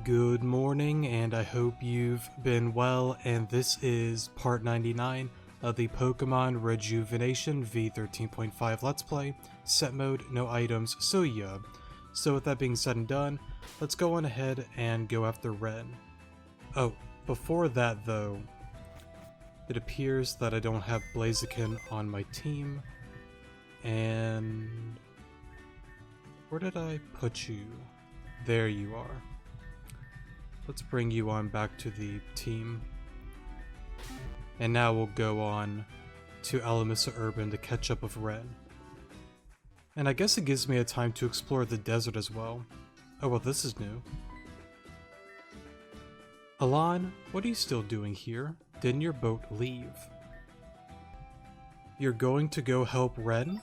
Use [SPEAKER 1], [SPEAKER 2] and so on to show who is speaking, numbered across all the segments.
[SPEAKER 1] Good morning, and I hope you've been well, and this is part 99 of the Pokemon Rejuvenation V13.5 Let's Play, set mode, no items, so yeah. So with that being said and done, let's go on ahead and go after Ren. Oh, before that though, it appears that I don't have Blaziken on my team, and where did I put you? There you are. Let's bring you on back to the team. And now we'll go on to Alamissa Urban to catch up with Ren. And I guess it gives me a time to explore the desert as well. Oh well, this is new. Alon, what are you still doing here? Didn't your boat leave? You're going to go help Ren?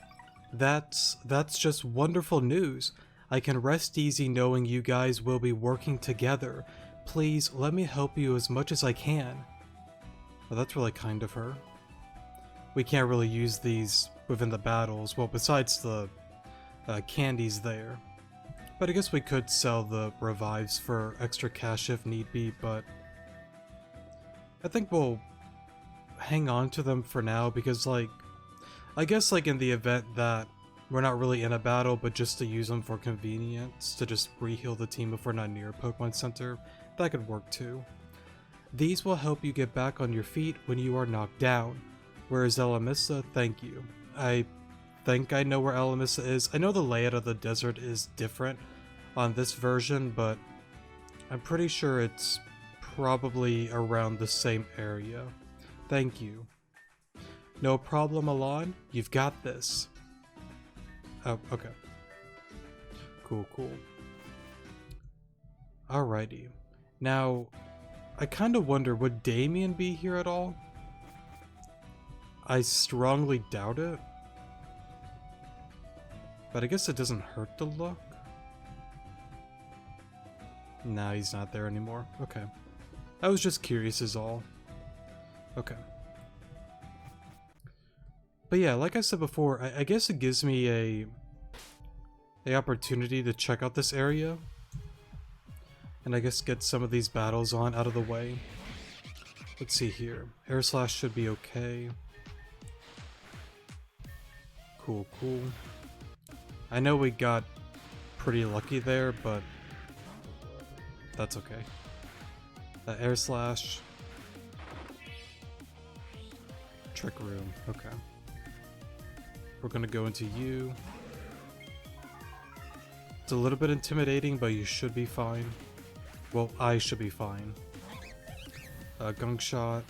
[SPEAKER 1] That's just wonderful news. I can rest easy knowing you guys will be working together. Please, let me help you as much as I can. Well, that's really kind of her. We can't really use these within the battles, well, besides the candies there. But I guess we could sell the revives for extra cash if need be, but I think we'll hang on to them for now because, like, I guess, like, in the event that we're not really in a battle, but just to use them for convenience, to just re-heal the team if we're not near a Pokemon Center, that could work too. These will help you get back on your feet when you are knocked down. Whereas Alamissa, thank you. I think I know where Alamissa is. I know the layout of the desert is different on this version, but I'm pretty sure it's probably around the same area. Thank you. No problem, Alon. You've got this. Oh, okay. Cool. Alrighty. Now, I kind of wonder, would Damien be here at all? I strongly doubt it. But I guess it doesn't hurt to look. Nah, he's not there anymore. Okay. I was just curious is all. Okay. But yeah, like I said before, I guess it gives me a opportunity to check out this area. And I guess get some of these battles on out of the way. Let's see here. Air Slash should be okay. Cool. I know we got pretty lucky there, but that's okay. Air Slash. Trick Room. Okay. We're gonna go into you. It's a little bit intimidating, but you should be fine. Well, I should be fine. Gunk Shot.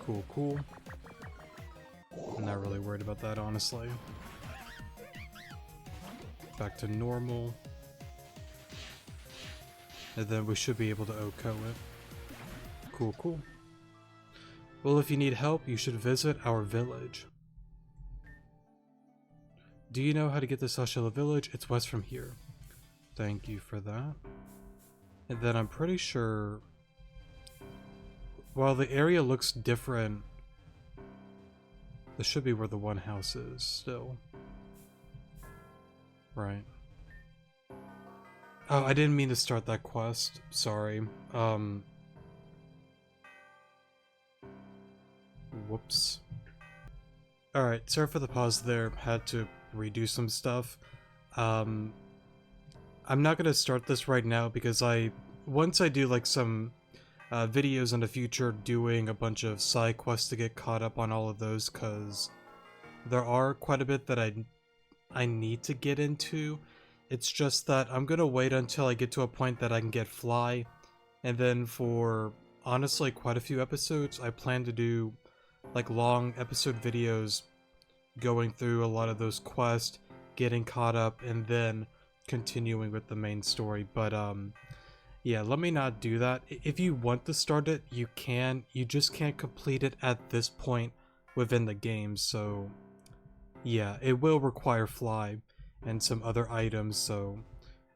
[SPEAKER 1] Cool. I'm not really worried about that, honestly. Back to normal. And then we should be able to OHKO it. Cool. Well, if you need help, you should visit our village. Do you know how to get to Sashila Village? It's west from here. Thank you for that. And then I'm pretty sure, while the area looks different, this should be where the one house is still. Right. Oh, I didn't mean to start that quest. Sorry. Whoops. Alright, sorry for the pause there. Had to redo some stuff. I'm not gonna start this right now because once I do like some videos in the future doing a bunch of side quests to get caught up on all of those, because there are quite a bit that I need to get into. It's just that I'm gonna wait until I get to a point that I can get Fly, and then for honestly quite a few episodes I plan to do like long episode videos going through a lot of those quests, getting caught up, and then continuing with the main story. But yeah, let me not do that. If you want to start it, you can. You just can't complete it at this point within the game. So yeah, it will require Fly and some other items, so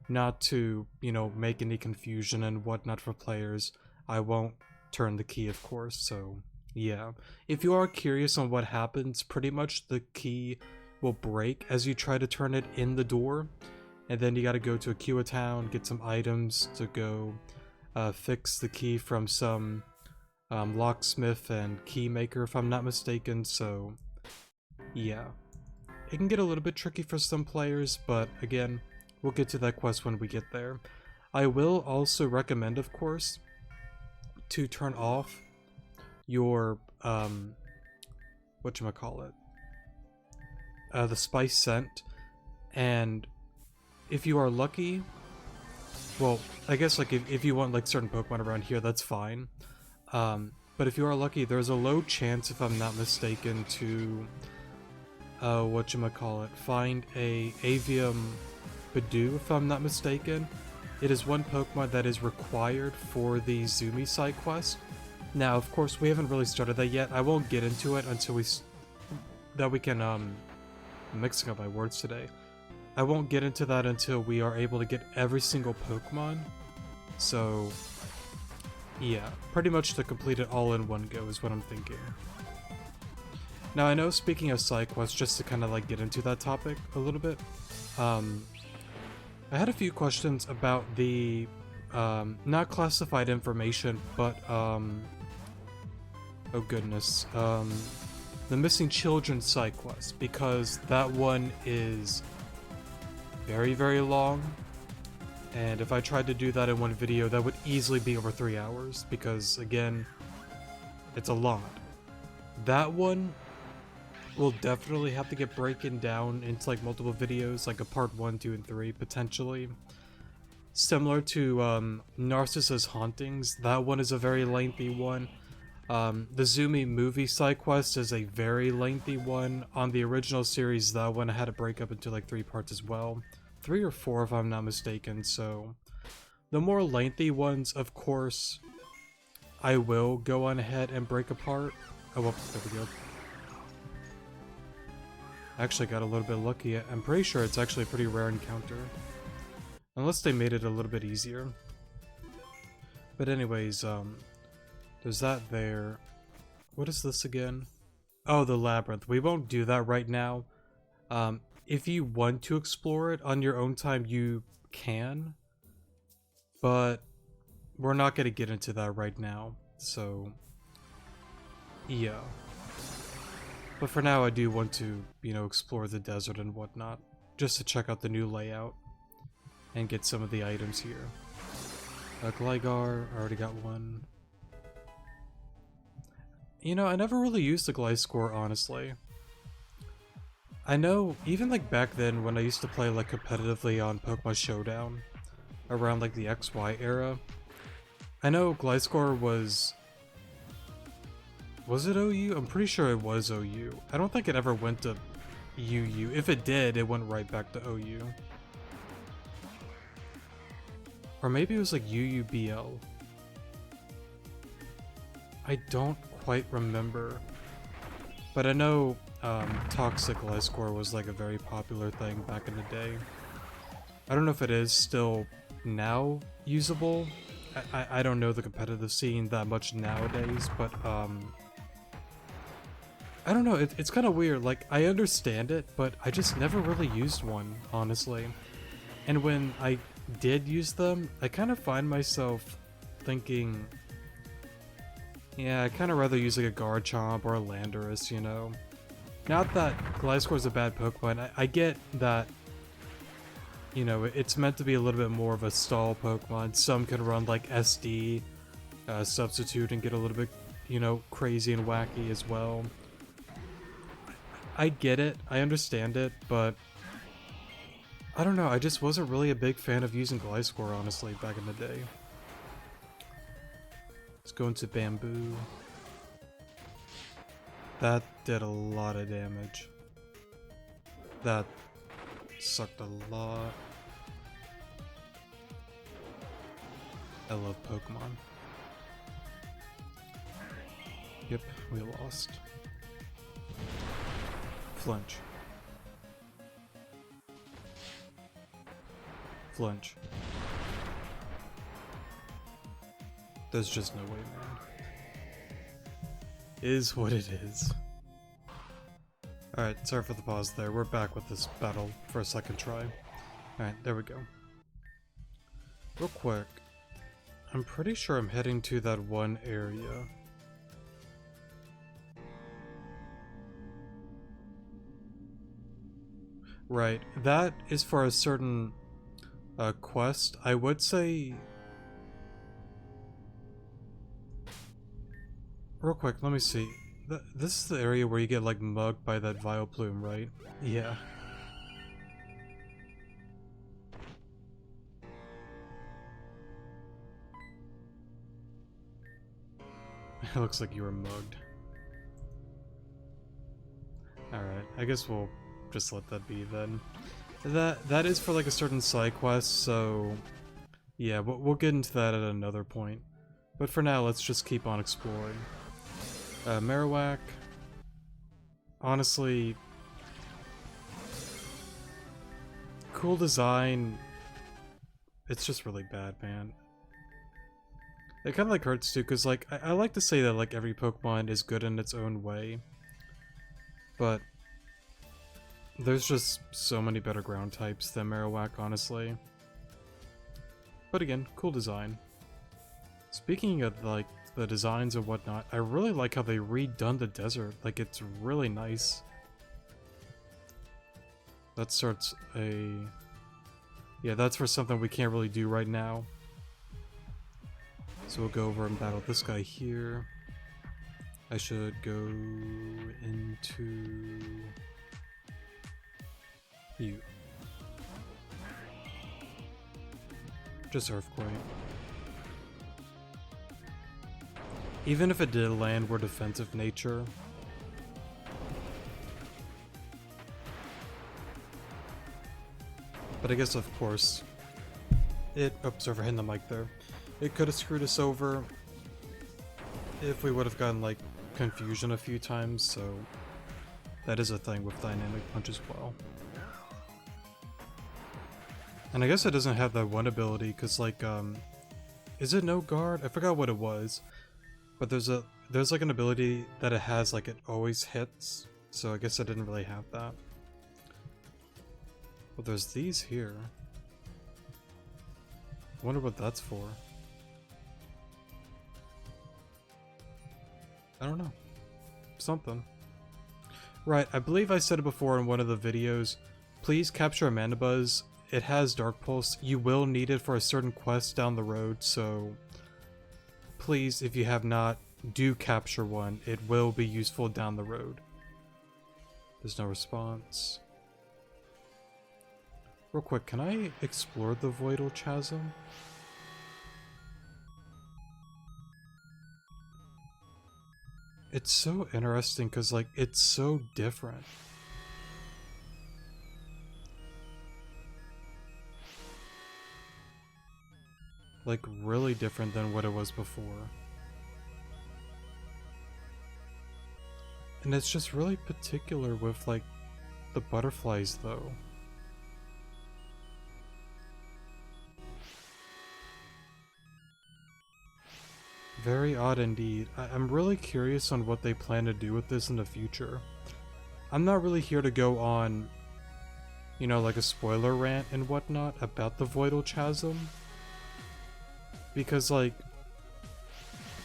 [SPEAKER 1] not to, you know, make any confusion and whatnot for players, I won't turn the key, of course. So yeah, if you are curious on what happens, pretty much the key will break as you try to turn it in the door. and then you gotta go to Akiwa Town, get some items to go fix the key from some locksmith and key maker, if I'm not mistaken. So yeah, it can get a little bit tricky for some players, but again, we'll get to that quest when we get there. I will also recommend, of course, to turn off your whatchamacallit, the spice scent, and if you are lucky, well, I guess like if you want like certain Pokemon around here, that's fine. But if you are lucky, there's a low chance, if I'm not mistaken, to whatchamacallit, find a Avium Bidoof, if I'm not mistaken. It is one Pokemon that is required for the Zumi side quest. Now, of course, we haven't really started that yet. I won't get into it until we can, I'm mixing up my words today. I won't get into that until we are able to get every single Pokemon. So, yeah, pretty much to complete it all in one go is what I'm thinking. Now, I know, speaking of side quests, just to kind of like get into that topic a little bit, I had a few questions about the, not classified information, but, oh goodness, the missing children side quest, because that one is very, very long, and if I tried to do that in one video, that would easily be over 3 hours, because, again, it's a lot. That one will definitely have to get broken down into like multiple videos, like a part 1, 2, and 3 potentially. Similar to Narcissus Hauntings, that one is a very lengthy one. The Zumi movie side quest is a very lengthy one. On the original series, that one I had to break up into like 3 parts as well. 3 or 4 if I'm not mistaken, so the more lengthy ones, of course, I will go on ahead and break apart. Oh, well, there we go. Actually got a little bit lucky. I'm pretty sure it's actually a pretty rare encounter. Unless they made it a little bit easier. But anyways, there's that there. What is this again? Oh, the labyrinth. We won't do that right now. If you want to explore it on your own time, you can. But we're not going to get into that right now. So, yeah. But for now, I do want to, you know, explore the desert and whatnot, just to check out the new layout and get some of the items here. Gligar, I already got one. You know, I never really used the Gliscor, honestly. I know, even like back then when I used to play like competitively on Pokemon Showdown, around like the XY era, I know Gliscor was it OU? I'm pretty sure it was OU. I don't think it ever went to UU. If it did, it went right back to OU. Or maybe it was like UUBL. I don't quite remember. But I know Toxic Gliscor was like a very popular thing back in the day. I don't know if it is still now usable. I don't know the competitive scene that much nowadays, but I don't know, it's kind of weird. Like, I understand it, but I just never really used one, honestly. And when I did use them, I kind of find myself thinking, yeah, I'd kind of rather use like a Garchomp or a Landorus, you know? Not that Gliscor is a bad Pokemon, I get that, you know, it's meant to be a little bit more of a stall Pokemon. Some can run like SD, substitute, and get a little bit, you know, crazy and wacky as well. I get it, I understand it, but I don't know, I just wasn't really a big fan of using Gliscor, honestly, back in the day. Let's go into Bamboo. That did a lot of damage. That sucked a lot. I love Pokemon. Yep, we lost. Flinch. Flinch. There's just no way, man. Is what it is. Alright, sorry for the pause there. We're back with this battle for a second try. Alright, there we go. Real quick, I'm pretty sure I'm heading to that one area. Right, that is for a certain quest. I would say... Real quick, let me see. This is the area where you get like mugged by that vile plume, right? Yeah. It looks like you were mugged. Alright, I guess we'll just let that be then. That is for like a certain side quest, so yeah, we'll get into that at another point. But for now, let's just keep on exploring. Marowak, honestly, cool design. It's just really bad, man. It kind of like hurts too, because like I like to say that like every Pokemon is good in its own way, but there's just so many better ground types than Marowak, honestly. But again, cool design. Speaking of like the designs and whatnot, I really like how they redone the desert. Like, it's really nice. That starts a... Yeah, that's for something we can't really do right now. So we'll go over and battle this guy here. I should go into... you. Just Earthquake. Even if it did land, we're defensive nature. But I guess, of course, oops, overhitting the mic there. It could have screwed us over if we would have gotten, like, confusion a few times, so that is a thing with Dynamic Punch as well. And I guess it doesn't have that one ability, because, like, is it no guard? I forgot what it was. But there's like an ability that it has, like it always hits, so I guess I didn't really have that. But there's these here. I wonder what that's for. I don't know. Something. Right, I believe I said it before in one of the videos. Please capture a Manabuzz. It has Dark Pulse. You will need it for a certain quest down the road, so... please, if you have not, do capture one. It will be useful down the road. There's no response. Real quick, can I explore the Voidal Chasm? It's so interesting because, like, it's so different. Like, really different than what it was before. And it's just really particular with, like, the butterflies, though. Very odd indeed. I'm really curious on what they plan to do with this in the future. I'm not really here to go on, you know, like a spoiler rant and whatnot about the Voidal Chasm. Because, like,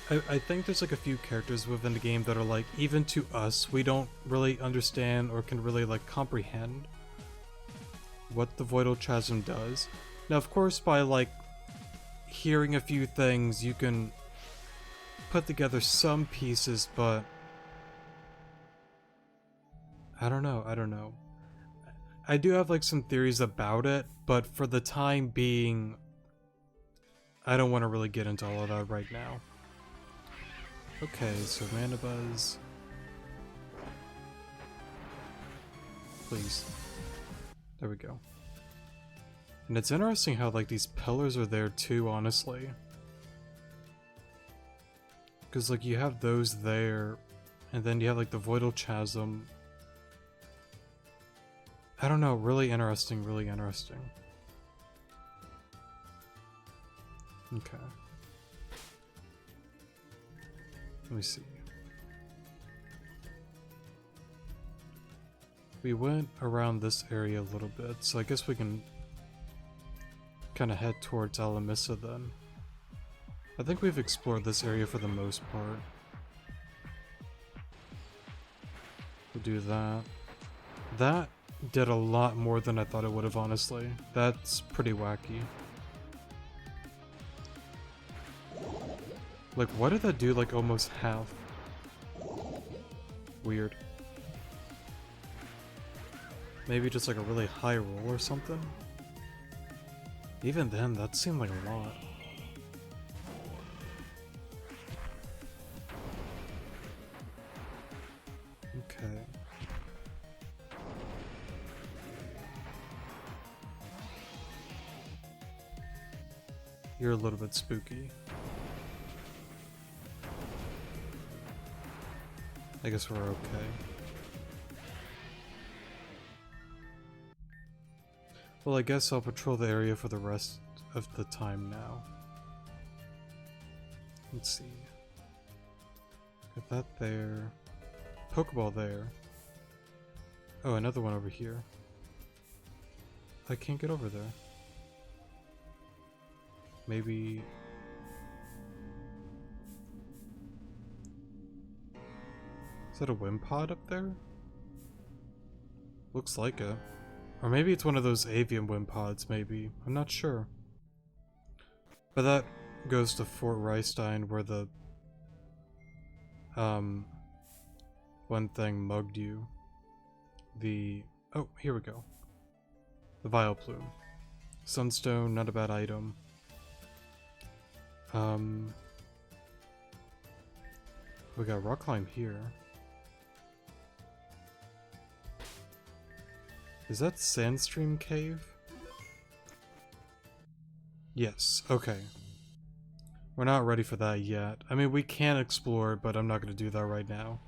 [SPEAKER 1] I think there's like a few characters within the game that are like, even to us, we don't really understand or can really like comprehend what the Voidal Chasm does. Now, of course, by like hearing a few things, you can put together some pieces, but I don't know. I do have like some theories about it, but for the time being, I don't want to really get into all of that right now. Okay, so Manabuzz. Please. There we go. And it's interesting how like these pillars are there too, honestly. Because like you have those there, and then you have like the Voidal Chasm. I don't know, really interesting, really interesting. Okay. Let me see. We went around this area a little bit, so I guess we can kind of head towards Alamissa then. I think we've explored this area for the most part. We'll do that. That did a lot more than I thought it would have, honestly. That's pretty wacky. Like, why did that do, like, almost half? Weird. Maybe just, like, a really high roll or something? Even then, that seemed like a lot. Okay. You're a little bit spooky. I guess we're okay. Well, I guess I'll patrol the area for the rest of the time now. Let's see. Got that there. Pokeball there. Oh, another one over here. I can't get over there. Maybe... Is that a Wimpod up there? Looks like it. Or maybe it's one of those avian Wimpods, maybe. I'm not sure. But that goes to Fort Reistein, where the... one thing mugged you. The... Oh, here we go. The Vileplume. Sunstone, not a bad item. We got Rock Climb here. Is that Sandstream Cave? Yes, okay. We're not ready for that yet. I mean, we can explore, but I'm not going to do that right now.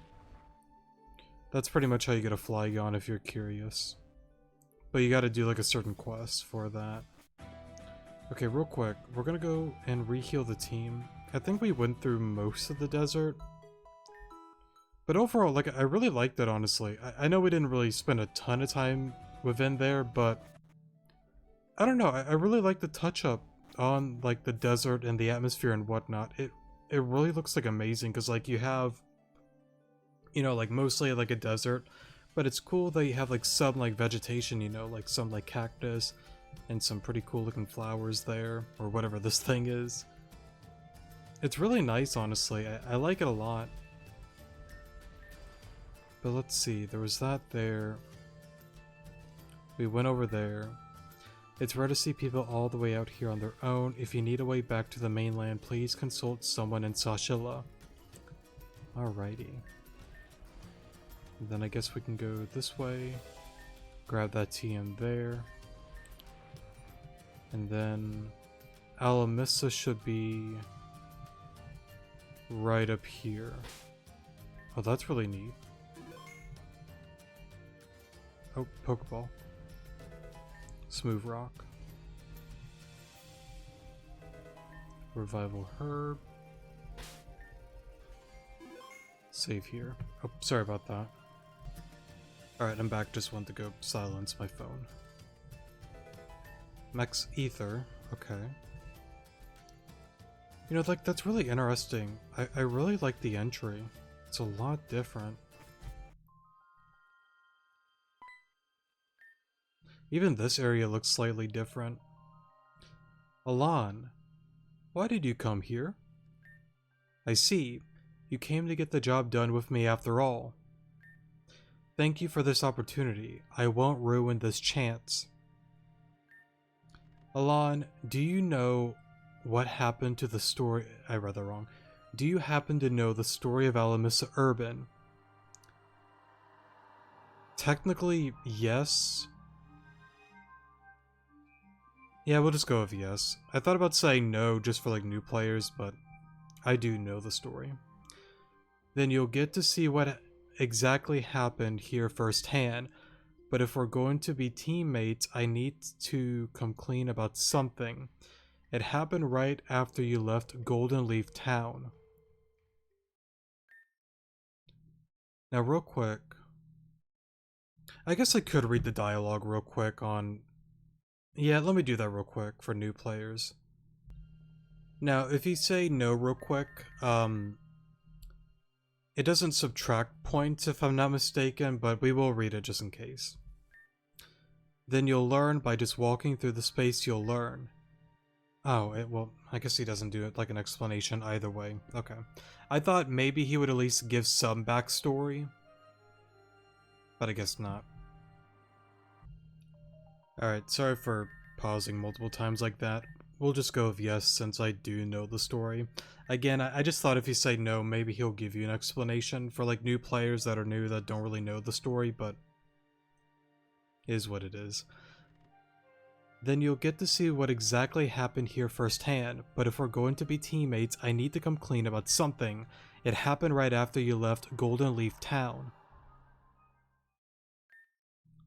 [SPEAKER 1] That's pretty much how you get a Flygon if you're curious. But you gotta do like a certain quest for that. Okay, real quick, we're gonna go and re-heal the team. I think we went through most of the desert. But overall, like, I really liked it, honestly. I know we didn't really spend a ton of time within there, but... I don't know, I really like the touch-up on, like, the desert and the atmosphere and whatnot. It really looks, like, amazing, because, like, you have... You know, like, mostly, like, a desert. But it's cool that you have, like, some, like, vegetation, you know, like, some, like, cactus. And some pretty cool-looking flowers there, or whatever this thing is. It's really nice, honestly. I like it a lot. But let's see, there was that there. We went over there. It's rare to see people all the way out here on their own. If you need a way back to the mainland, please consult someone in Sashila. Alrighty. And then I guess we can go this way. Grab that TM there. And then Alamissa should be right up here. Oh, that's really neat. Oh, Pokeball. Smooth Rock. Revival Herb. Save here. Oh, sorry about that. Alright, I'm back. Just wanted to go silence my phone. Max Ether. Okay. You know, like, that's really interesting. I really like the entry. It's a lot different. Even this area looks slightly different. Alan, why did you come here? I see. You came to get the job done with me after all. Thank you for this opportunity. I won't ruin this chance. Alan, do you know what happened to the story? I read that wrong. Do you happen to know the story of Alamissa Urban? Technically, yes. Yeah, we'll just go with yes. I thought about saying no just for like new players, but I do know the story. Then you'll get to see what exactly happened here firsthand. But if we're going to be teammates, I need to come clean about something. It happened right after you left Golden Leaf Town. Now, real quick. I guess I could read the dialogue real quick on Yeah, let me do that real quick for new players. Now, if you say no real quick, it doesn't subtract points if I'm not mistaken, but we will read it just in case. Then you'll learn by just walking through the space you'll learn. Oh, well, I guess he doesn't do it like an explanation either way. Okay. I thought maybe he would at least give some backstory, but I guess not. Alright, sorry for pausing multiple times like that. We'll just go with yes since I do know the story. Again, I just thought if you say no, maybe he'll give you an explanation for like new players that are new that don't really know the story, but it is what it is. Then you'll get to see what exactly happened here firsthand, but if we're going to be teammates, I need to come clean about something. It happened right after you left Golden Leaf Town.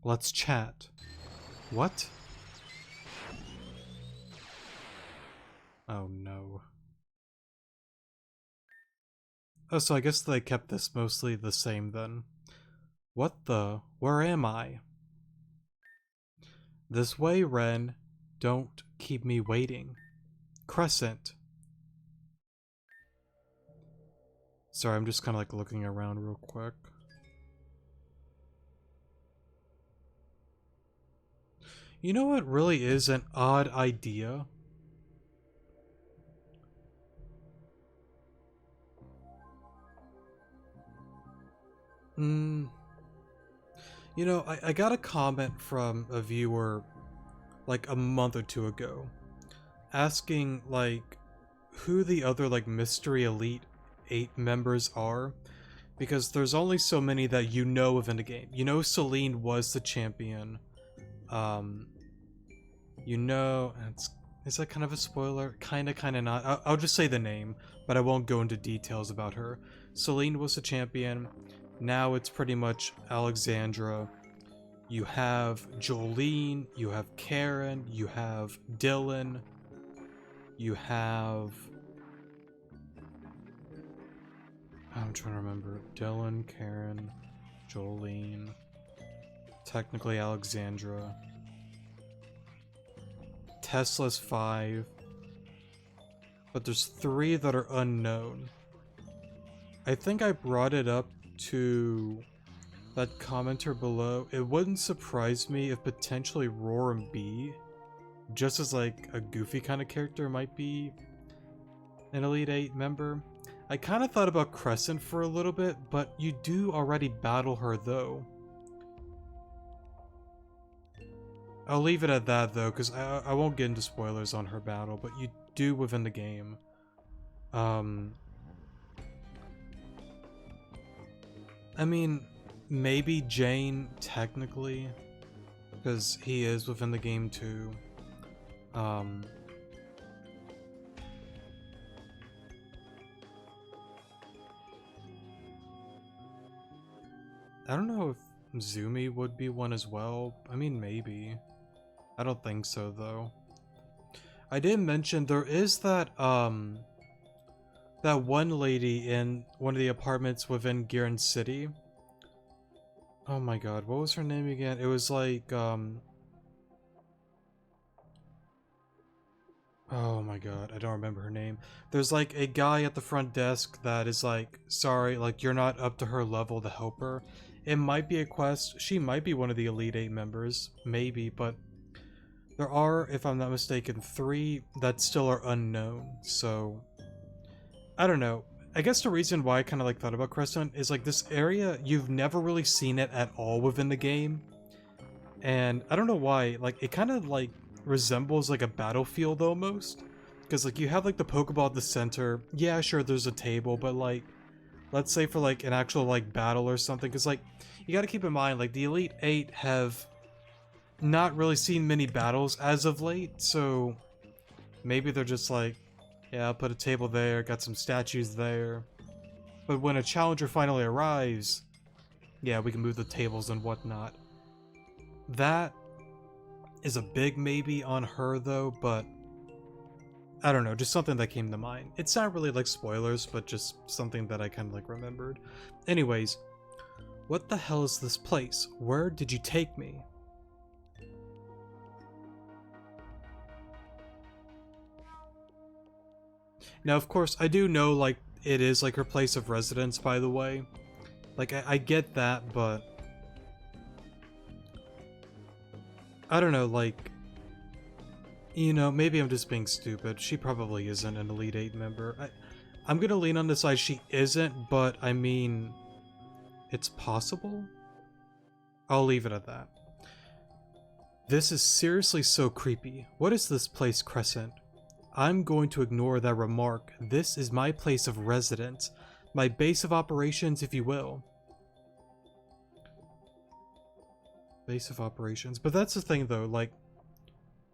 [SPEAKER 1] Let's chat. What? Oh no. Oh, so I guess they kept this mostly the same then. What the? Where am I? This way, Ren. Don't keep me waiting. Crescent. Sorry, I'm just kind of like looking around real quick. You know what really is an odd idea? You know, I got a comment from a viewer like a month or two ago asking like who the other like mystery elite 8 members are, because there's only so many that you know within the game. You know Celine was the champion. You know, is that kind of a spoiler? Kinda not. I'll just say the name, but I won't go into details about her. Celine was the champion. Now it's pretty much Alexandra. You have Jolene, you have Karen, you have Dylan, you have... I'm trying to remember. Dylan, Karen, Jolene, technically Alexandra. Tesla's 5. But there's 3 that are unknown. I think I brought it up to that commenter below. It wouldn't surprise me if potentially Roar and B, just as like a goofy kind of character, might be an Elite 8 member. I kind of thought about Crescent for a little bit, but you do already battle her though. I'll leave it at that though, because I won't get into spoilers on her battle, but you do within the game. I mean, maybe Jane, technically, because he is within the game too. I don't know if Zumi would be one as well. I mean, maybe. I don't think so, though. I did mention there is that one lady in one of the apartments within Giron City. Oh my god, what was her name again? It was like, oh my god, I don't remember her name. There's like a guy at the front desk that is like, sorry, like you're not up to her level to help her. It might be a quest. She might be one of the Elite 8 members, maybe, but there are, if I'm not mistaken, 3 that still are unknown, so... I don't know. I guess the reason why I kind of like thought about Crescent is like this area, you've never really seen it at all within the game. And I don't know why, like it kind of like resembles like a battlefield almost. Because like you have like the Pokeball at the center. Yeah, sure, there's a table, but like, let's say for like an actual like battle or something. Because like, you got to keep in mind, like the Elite 8 have not really seen many battles as of late. So maybe they're just like, yeah, I'll put a table there, got some statues there. But when a challenger finally arrives, yeah, we can move the tables and whatnot. That is a big maybe on her though, but I don't know, just something that came to mind. It's not really like spoilers, but just something that I kind of like remembered. Anyways, what the hell is this place? Where did you take me? Now, of course, I do know, like, it is, like, her place of residence, by the way. Like, I get that, but... I don't know, like... You know, maybe I'm just being stupid. She probably isn't an Elite 8 member. I'm gonna lean on the side she isn't, but, I mean... It's possible? I'll leave it at that. This is seriously so creepy. What is this place, Crescent? I'm going to ignore that remark. This is my place of residence. My base of operations, if you will. Base of operations. But that's the thing, though, like...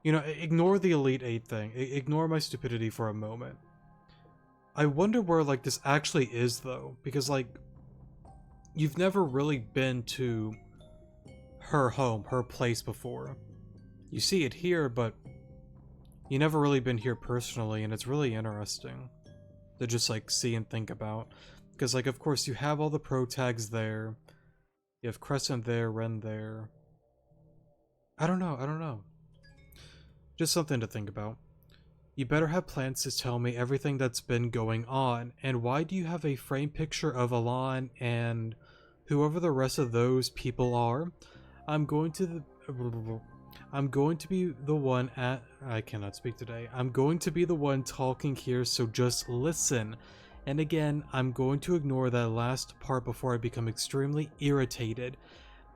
[SPEAKER 1] You know, ignore the Elite 8 thing. Ignore my stupidity for a moment. I wonder where, like, this actually is, though. Because, like... You've never really been to... her home, her place before. You see it here, but... You never really been here personally, and it's really interesting to just, like, see and think about. Because, like, of course, you have all the pro tags there. You have Crescent there, Ren there. I don't know. Just something to think about. You better have plans to tell me everything that's been going on, and why do you have a framed picture of Alon and whoever the rest of those people are? I'm going to be the one at... I cannot speak today. I'm going to be the one talking here, so just listen. And again, I'm going to ignore that last part before I become extremely irritated.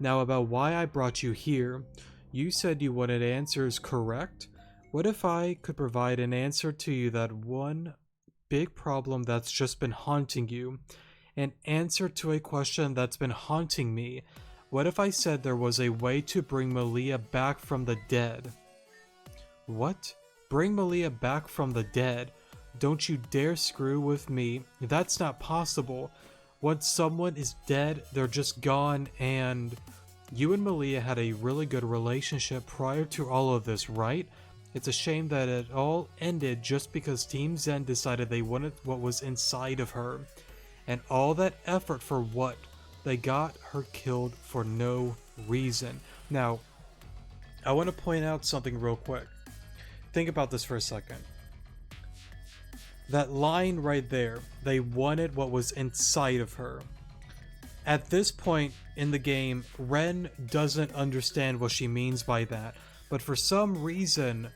[SPEAKER 1] Now, about why I brought you here. You said you wanted answers, correct? What if I could provide an answer to you that one big problem that's just been haunting you? An answer to a question that's been haunting me. What if I said there was a way to bring Malia back from the dead? What? Bring Malia back from the dead? Don't you dare screw with me. That's not possible. Once someone is dead, they're just gone, and... You and Malia had a really good relationship prior to all of this, right? It's a shame that it all ended just because Team Zen decided they wanted what was inside of her. And all that effort for what? They got her killed for no reason. Now, I want to point out something real quick. Think about this for a second. That line right there, they wanted what was inside of her. At this point in the game, Ren doesn't understand what she means by that, but for some reason,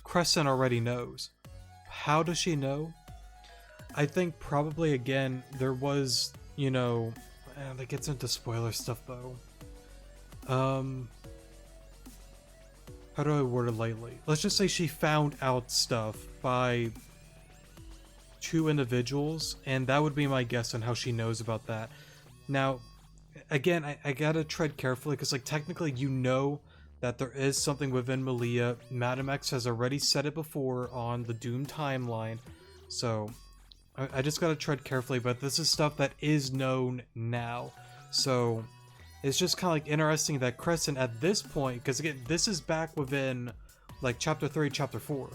[SPEAKER 1] Crescent already knows. How does she know? I think probably, again, there was, you know, that gets into spoiler stuff though. How do I word it lightly? Let's just say she found out stuff by 2 individuals, and that would be my guess on how she knows about that. Now, again, I gotta tread carefully, because, like, technically you know that there is something within Malia. Madam X has already said it before on the Doom timeline, so I just gotta tread carefully, but this is stuff that is known now. So, it's just kind of, like, interesting that Crescent at this point, because, again, this is back within, like, Chapter 3, Chapter 4.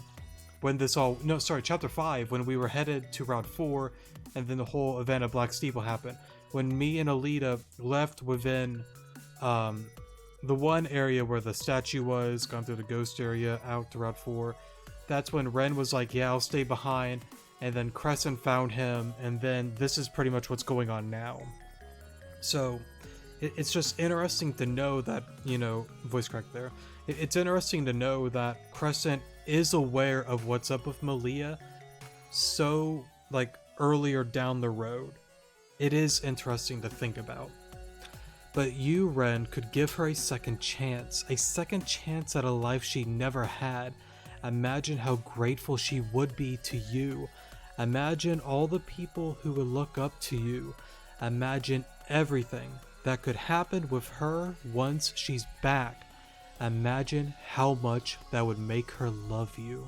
[SPEAKER 1] When this all... No, sorry, Chapter 5, when we were headed to Route 4, and then the whole event of Black Steeple happened. When me and Alita left within the one area where the statue was, gone through the ghost area, out to Route 4, that's when Ren was like, yeah, I'll stay behind, and then Crescent found him, and then this is pretty much what's going on now. So, it's just interesting to know that, you know, voice crack there, it's interesting to know that Crescent is aware of what's up with Malia so, like, earlier down the road. It is interesting to think about. But you, Ren, could give her a second chance at a life she never had. Imagine how grateful she would be to you. Imagine all the people who would look up to you. Imagine everything that could happen with her once she's back. Imagine how much that would make her love you.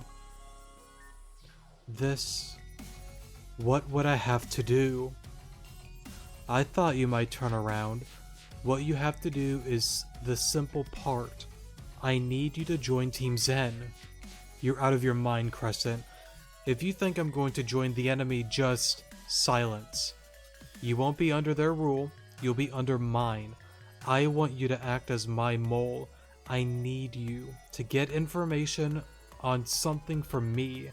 [SPEAKER 1] What would I have to do? I thought you might turn around. What you have to do is the simple part. I need you to join Team Zen. You're out of your mind, Crescent. If you think I'm going to join the enemy, just silence. You won't be under their rule, you'll be under mine. I want you to act as my mole. I need you to get information on something for me.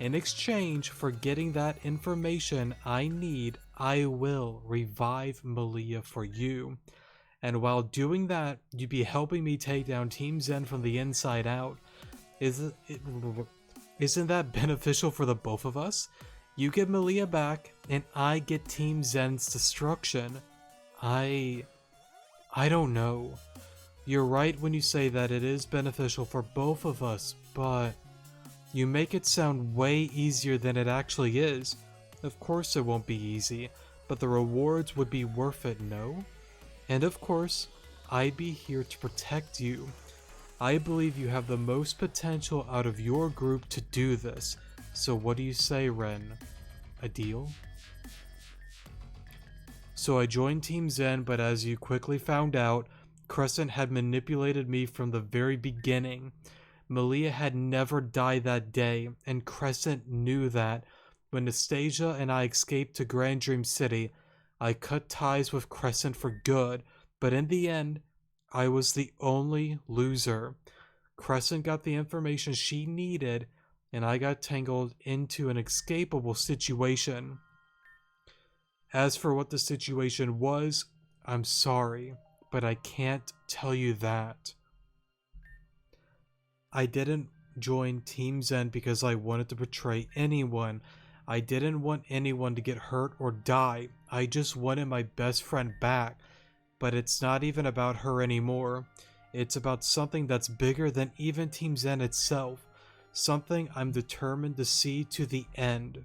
[SPEAKER 1] In exchange for getting that information I need, I will revive Malia for you. And while doing that, you'd be helping me take down Team Zen from the inside out. Isn't that beneficial for the both of us? You get Malia back, and I get Team Zen's destruction. I don't know. You're right when you say that it is beneficial for both of us, but you make it sound way easier than it actually is. Of course it won't be easy, but the rewards would be worth it, no? And of course, I'd be here to protect you. I believe you have the most potential out of your group to do this. So what do you say, Ren? A deal? So I joined Team Zen, but as you quickly found out, Crescent had manipulated me from the very beginning. Malia had never died that day, and Crescent knew that. When Nastasia and I escaped to Grand Dream City, I cut ties with Crescent for good, but in the end, I was the only loser. Crescent got the information she needed, and I got tangled into an inescapable situation. As for what the situation was, I'm sorry, but I can't tell you that. I didn't join Team Zen because I wanted to betray anyone. I didn't want anyone to get hurt or die. I just wanted my best friend back. But it's not even about her anymore. It's about something that's bigger than even Team Zen itself. Something I'm determined to see to the end.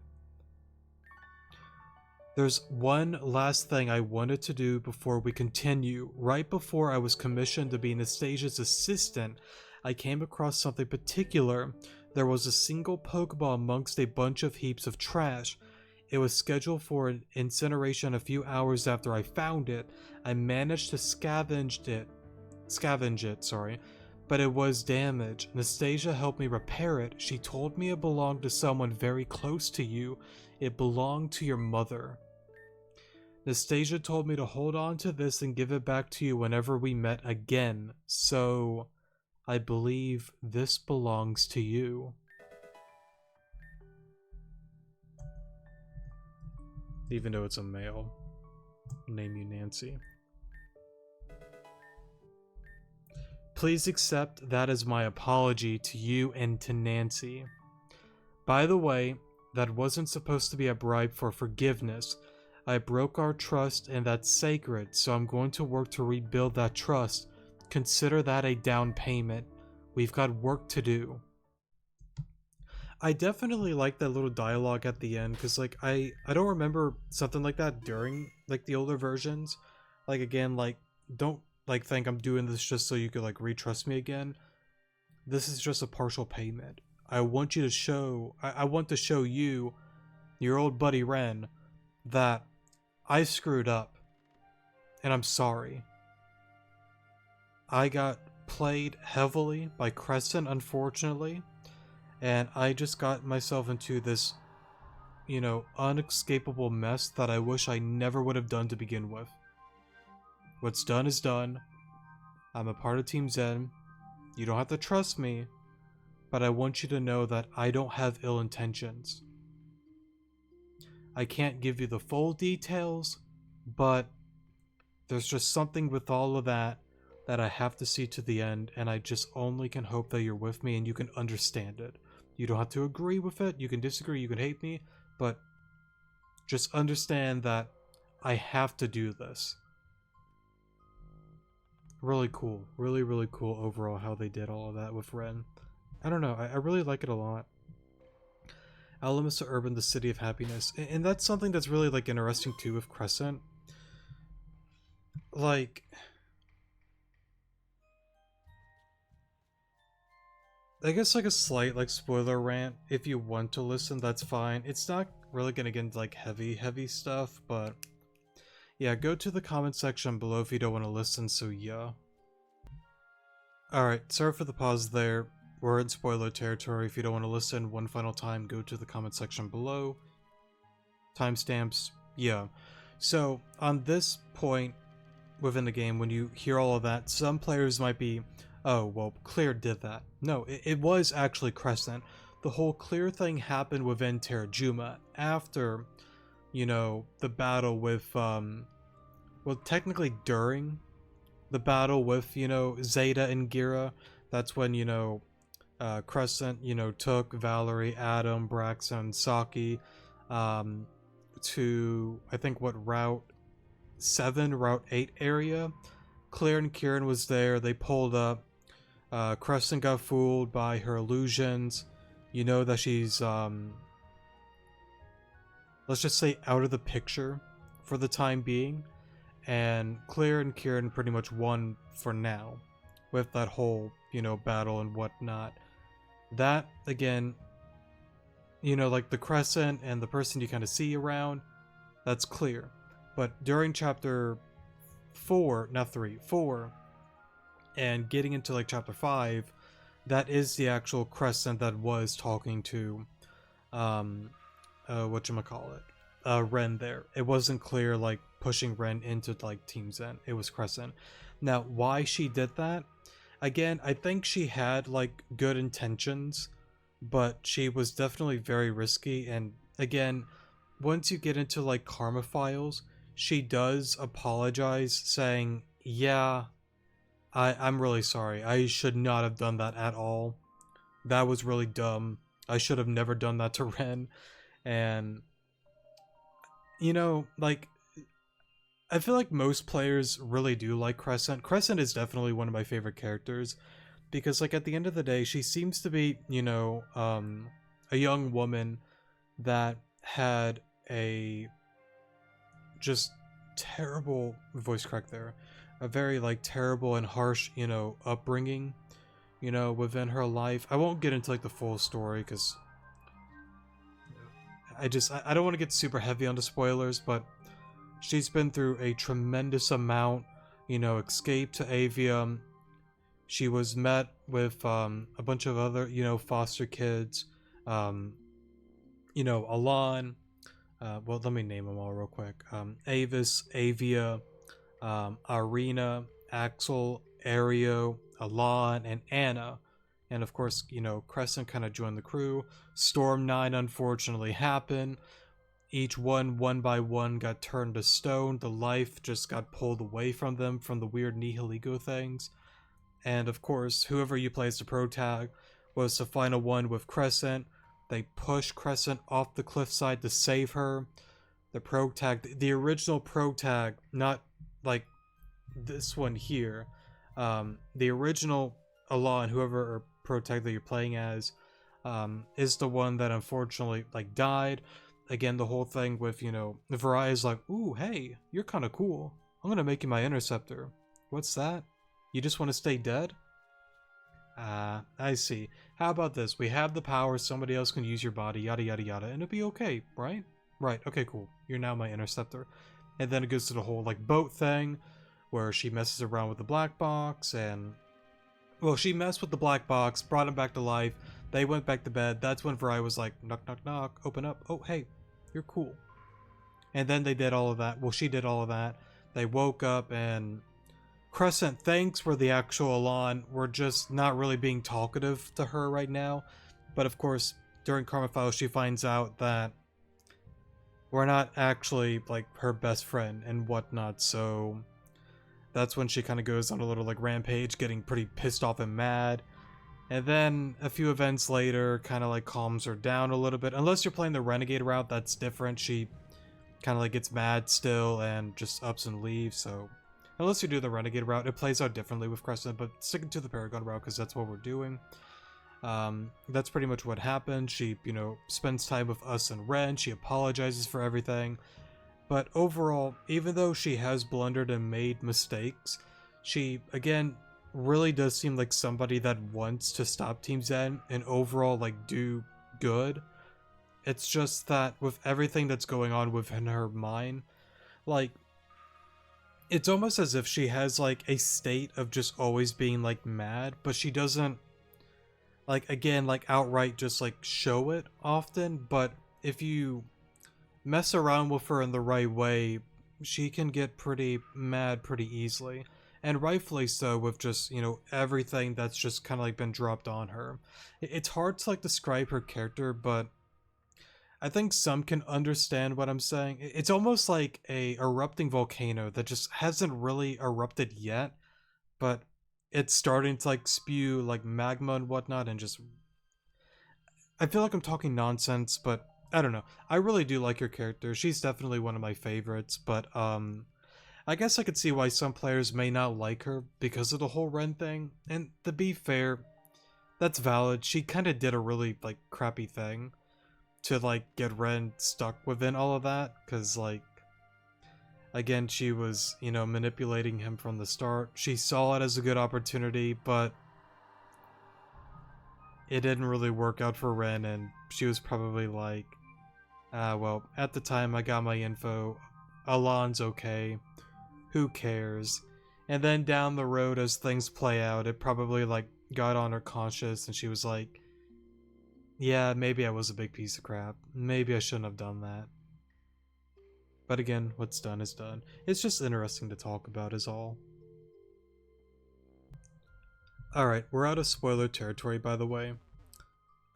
[SPEAKER 1] There's one last thing I wanted to do before we continue. Right before I was commissioned to be Anastasia's assistant, I came across something particular. There was a single Pokeball amongst a bunch of heaps of trash. It was scheduled for an incineration a few hours after I found it. I managed to scavenge it, but it was damaged. Nastasia helped me repair it. She told me it belonged to someone very close to you. It belonged to your mother. Nastasia told me to hold on to this and give it back to you whenever we met again. So, I believe this belongs to you. Even though it's a male. Name you Nancy. Please accept that as my apology to you and to Nancy. By the way, that wasn't supposed to be a bribe for forgiveness. I broke our trust and that's sacred, so I'm going to work to rebuild that trust. Consider that a down payment. We've got work to do. I definitely like that little dialogue at the end, because like I don't remember something like that during like the older versions. Like again, like don't like think I'm doing this just so you could like retrust me again. This is just a partial payment. I want you to show I want to show you, your old buddy Ren, that I screwed up and I'm sorry. I got played heavily by Crescent, unfortunately. And I just got myself into this, you know, unescapable mess that I wish I never would have done to begin with. What's done is done. I'm a part of Team Zen. You don't have to trust me, but I want you to know that I don't have ill intentions. I can't give you the full details, but there's just something with all of that I have to see to the end, and I just only can hope that you're with me and you can understand it. You don't have to agree with it, you can disagree, you can hate me, but just understand that I have to do this. Really cool. Really, really cool overall how they did all of that with Ren. I don't know, I really like it a lot. Alamissa Urban, the City of Happiness. And that's something that's really like interesting too with Crescent. Like, I guess like a slight like spoiler rant, if you want to listen, that's fine. It's not really gonna get into like heavy stuff, but yeah, go to the comment section below if you don't want to listen, so yeah. Alright, sorry for the pause there. We're in spoiler territory. If you don't want to listen one final time, go to the comment section below. Timestamps, yeah. So, on this point within the game, when you hear all of that, some players might be, oh, well, Clear did that. No, it was actually Crescent. the whole clear thing happened within Terajuma after, you know, the battle with, well, technically during the battle with, you know, Zeta and Gira. That's when, you know, Crescent, you know, took Valerie, Adam, Braxton, Saki, to, I think, what, Route 7, Route 8 area. Claire and Kieran was there. They pulled up. Crescent got fooled by her illusions. You know that she's, let's just say, out of the picture for the time being. And Claire and Kieran pretty much won for now with that whole, you know, battle and whatnot. That, again, you know, like the Crescent and the person you kind of see around, that's clear. But during chapter 4, not 3, 4, and getting into like chapter 5, that is the actual Crescent that was talking to, whatchamacallit, Ren there. It wasn't clear, like, pushing Ren into, like, Team Zen. It was Crescent. Now, why she did that? Again, I think she had, like, good intentions, but she was definitely very risky. And, again, once you get into, like, Karma Files, she does apologize, saying, yeah, I'm really sorry. I should not have done that at all. That was really dumb. I should have never done that to Ren. And, you know, like, I feel like most players really do like Crescent. Crescent is definitely one of my favorite characters because, like, at the end of the day, she seems to be, you know, a young woman that had a just terrible voice crack there, a very, like, terrible and harsh, you know, upbringing, you know, within her life. I won't get into, like, the full story because I don't want to get super heavy on the spoilers, but she's been through a tremendous amount, you know, escape to Avium. She was met with a bunch of other, you know, foster kids, you know, Alon, well, let me name them all real quick. Avis, Avia, Arena, Axel, Ario, Alon, and Anna. And of course, you know, Crescent kind of joined the crew. Storm 9 unfortunately happened. Each one by one, got turned to stone. The life just got pulled away from them from the weird Nihiligo things. And of course, whoever you play as the protag was the final one with Crescent. They push Crescent off the cliffside to save her. The protag, the original protag, not like this one here. The original Alon, whoever protag that you're playing as, is the one that unfortunately, like, died. Again, the whole thing with, you know, Varai's like, ooh, hey, you're kind of cool. I'm gonna make you my interceptor. What's that? You just want to stay dead? I see. How about this? We have the power, somebody else can use your body, yada yada yada, and it'll be okay, right? Right, okay, cool. You're now my interceptor. And then it goes to the whole, like, boat thing, where she messes around with the black box, and... well, she messed with the black box, brought him back to life, they went back to bed. That's when Varai was like, knock, knock, knock, open up. Oh, hey, you're cool. And then they did all of that. Well, she did all of that. They woke up, and Crescent, thanks for the actual Alon. We're just not really being talkative to her right now. But of course, during Karma Files, she finds out that we're not actually, like, her best friend and whatnot. So that's when she kind of goes on a little, like, rampage, getting pretty pissed off and mad. And then a few events later kind of, like, calms her down a little bit. Unless you're playing the Renegade route, that's different. She kind of, like, gets mad still and just ups and leaves. So unless you do the Renegade route, it plays out differently with Crescent. But sticking to the Paragon route, because that's what we're doing. That's pretty much what happened. She, you know, spends time with us and Ren. She apologizes for everything. But overall, even though she has blundered and made mistakes, she, again, really does seem like somebody that wants to stop Team Zen and overall, like, do good. It's just that with everything that's going on within her mind, like, it's almost as if she has, like, a state of just always being, like, mad, but she doesn't, like, again, like, outright just, like, show it often. But if you mess around with her in the right way, she can get pretty mad pretty easily. And rightfully so, with just, you know, everything that's just kind of like been dropped on her. It's hard to like describe her character, but I think some can understand what I'm saying. It's almost like a erupting volcano that just hasn't really erupted yet, but it's starting to like spew like magma and whatnot, and just, I feel like I'm talking nonsense, but I don't know. I really do like her character. She's definitely one of my favorites, but I guess I could see why some players may not like her because of the whole Ren thing. And to be fair, that's valid. She kind of did a really like crappy thing to like get Ren stuck within all of that, because like, again, she was, you know, manipulating him from the start. She saw it as a good opportunity, but it didn't really work out for Ren, and she was probably like, ah, well, at the time I got my info, Alon's okay, who cares? And then down the road, as things play out, it probably like got on her conscience, and she was like, yeah, maybe I was a big piece of crap. Maybe I shouldn't have done that. But again, what's done is done. It's just interesting to talk about is all. Alright, we're out of spoiler territory, by the way.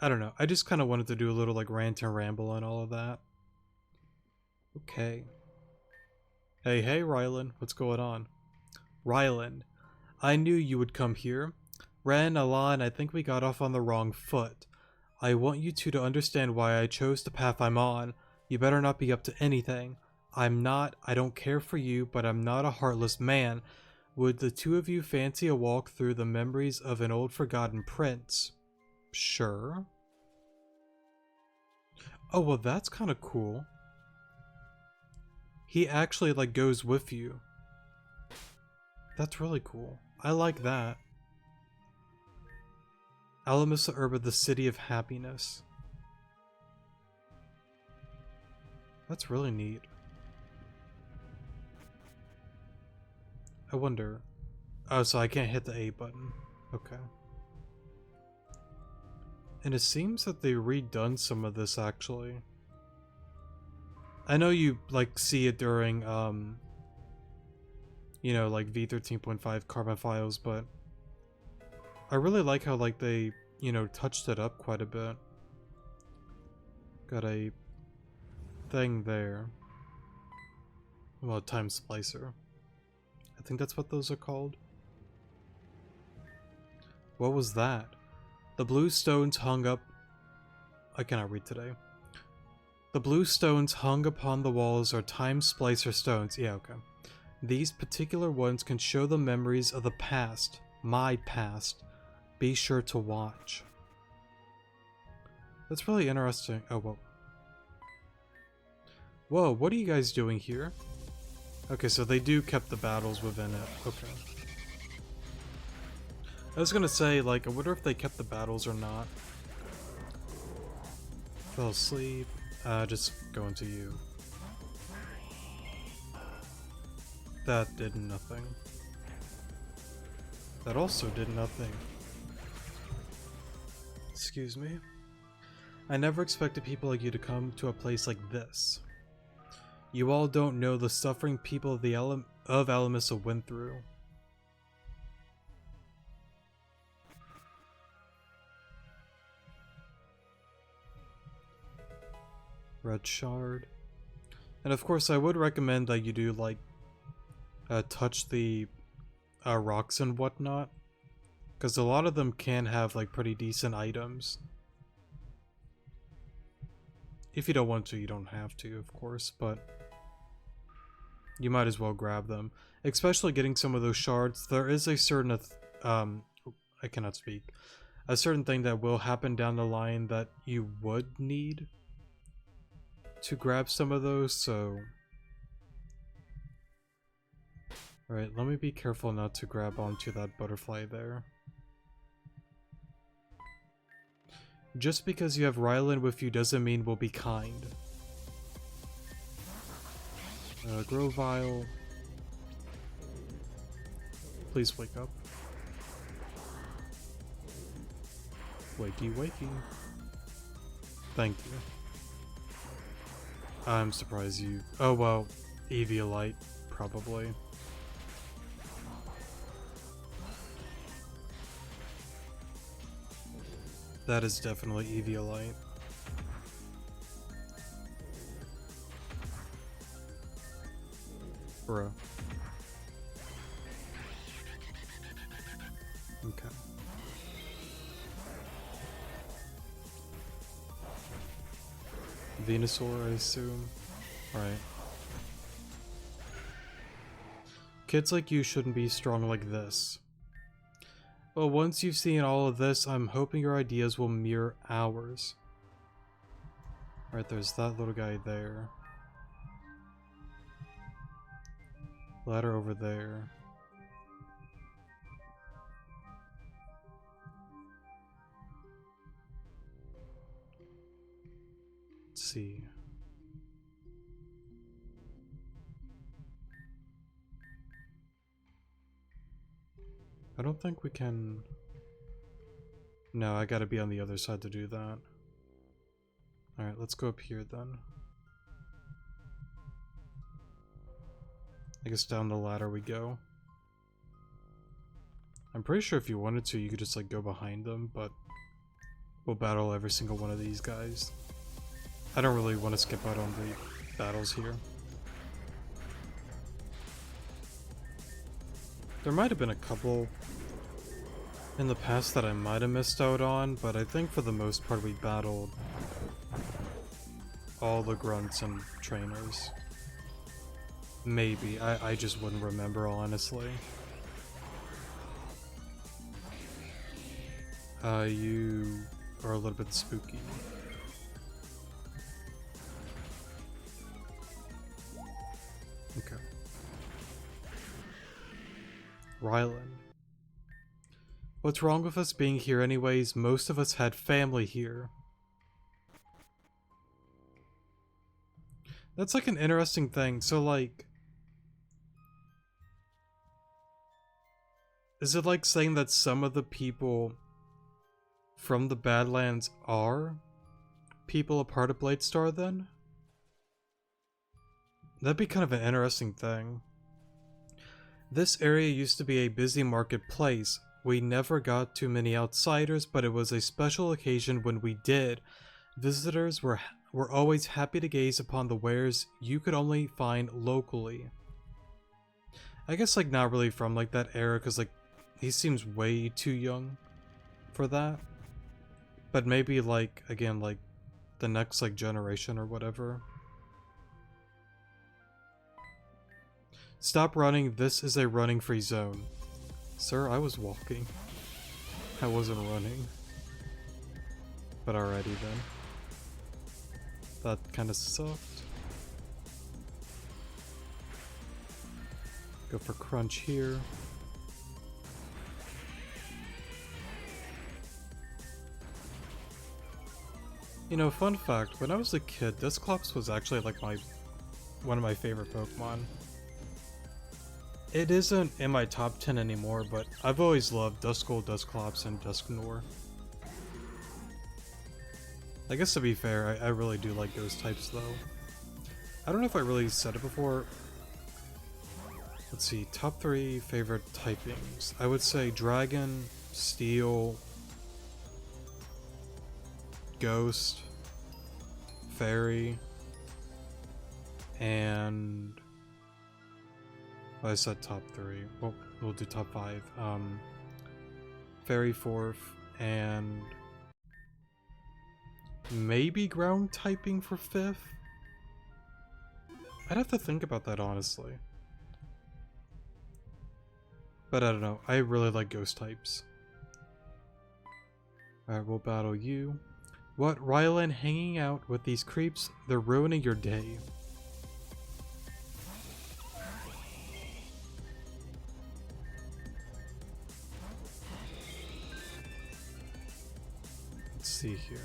[SPEAKER 1] I don't know, I just kind of wanted to do a little like rant and ramble and all of that. Okay. Hey, Rylan, what's going on? Rylan, I knew you would come here. Ren, Alan, I think we got off on the wrong foot. I want you two to understand why I chose the path I'm on. You better not be up to anything. I don't care for you, but I'm not a heartless man. Would the two of you fancy a walk through the memories of an old forgotten prince? Sure. Oh, well, that's kind of cool. He actually, like, goes with you. That's really cool. I like that. Alamissa Urba, the City of Happiness. That's really neat. I wonder... Oh, so I can't hit the A button. Okay. And it seems that they redone some of this, actually. I know you, like, see it during, you know, like, V13.5 Karma files, but I really like how, like, they, you know, touched it up quite a bit. Got a thing there. Well, a time splicer. I think that's what those are called. What was that? The blue stones hung up... I cannot read today. The blue stones hung upon the walls are time splicer stones. Yeah, okay. These particular ones can show the memories of the past. My past. Be sure to watch. That's really interesting. Oh, whoa. Whoa, what are you guys doing here? Okay, so they do kept the battles within it. Okay. I was gonna say, like, I wonder if they kept the battles or not. Fell asleep. Just going to you. That did nothing. That also did nothing. Excuse me. I never expected people like you to come to a place like this. You all don't know the suffering people of Alamissa went through. Red shard. And of course I would recommend that you do like touch the rocks and whatnot, because a lot of them can have like pretty decent items. If you don't want to, you don't have to, of course, but you might as well grab them. Especially getting some of those shards. There is a certain I cannot speak. A certain thing that will happen down the line that you would need to grab some of those, so... Alright, let me be careful not to grab onto that butterfly there. Just because you have Rylan with you doesn't mean we'll be kind. Grovile. Please wake up. Wakey, wakey. Thank you. I'm surprised you... Oh, well, Eviolite, probably. That is definitely Eviolite. Bro. Okay. Venusaur, I assume. Right. Kids like you shouldn't be strong like this. Well, once you've seen all of this, I'm hoping your ideas will mirror ours. Right, there's that little guy there. Ladder over there. Let's see. I don't think we can... No, I gotta be on the other side to do that. Alright, let's go up here then. I guess down the ladder we go. I'm pretty sure if you wanted to, you could just like go behind them, but we'll battle every single one of these guys. I don't really want to skip out on the battles here. There might have been a couple in the past that I might have missed out on, but I think for the most part we battled all the grunts and trainers. Maybe. I just wouldn't remember, honestly. You are a little bit spooky. Okay. Rylan. What's wrong with us being here anyways? Most of us had family here. That's like an interesting thing. So like... Is it like saying that some of the people from the Badlands are people a part of Bladestar then? That'd be kind of an interesting thing. This area used to be a busy marketplace. We never got too many outsiders, but it was a special occasion when we did. Visitors were always happy to gaze upon the wares you could only find locally. I guess like not really from like that era, because like he seems way too young for that. But maybe like, again, like the next like generation or whatever. Stop running, this is a running free zone. Sir, I was walking. I wasn't running. But alrighty then. That kind of sucked. Go for crunch here. You know, fun fact, when I was a kid, Dusclops was actually like one of my favorite Pokemon. It isn't in my top 10 anymore, but I've always loved Duskull, Dusclops, and Dusknoir. I guess to be fair, I really do like those types though. I don't know if I really said it before. Let's see, top 3 favorite typings. I would say Dragon, Steel, Ghost, Fairy, and... I said top 3. Well, we'll do top 5. Fairy 4th, and... maybe ground typing for 5th? I'd have to think about that, honestly. But I don't know, I really like ghost types. Alright, we'll battle you. What, Rylan, hanging out with these creeps? They're ruining your day. Let's see here.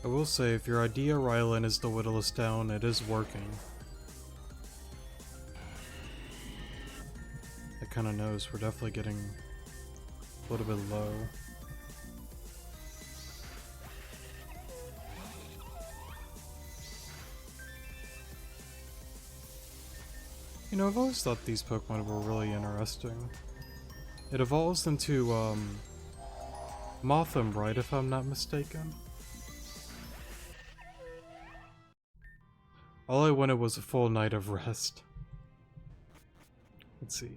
[SPEAKER 1] I will say, if your idea, Rylan, is to whittle us down, it is working. It kinda knows we're definitely getting a little bit low. You know, I've always thought these Pokemon were really interesting. It evolves into, Mothim, right, if I'm not mistaken? All I wanted was a full night of rest. Let's see.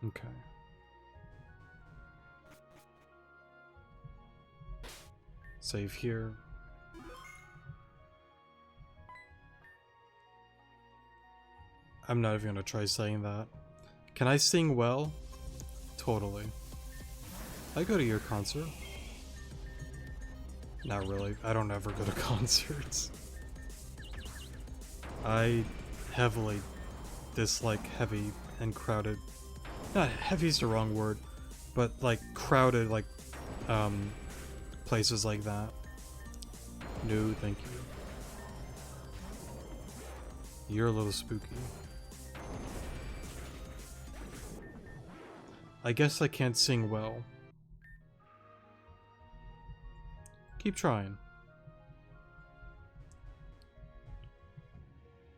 [SPEAKER 1] Okay. Save here. I'm not even gonna try saying that. Can I sing well? Totally. I go to your concert. Not really. I don't ever go to concerts. I heavily dislike heavy and crowded. Not heavy's the wrong word, but like crowded, like places like that. No, thank you. You're a little spooky. I guess I can't sing well. Keep trying.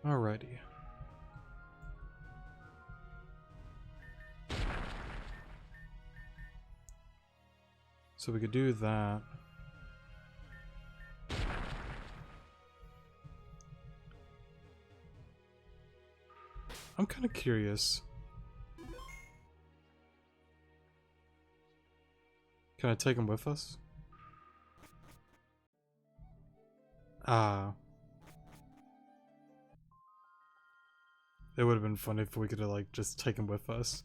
[SPEAKER 1] Alrighty. So we could do that. I'm kind of curious. Can I take him with us? Ah. It would have been funny if we could have, like, just taken with us.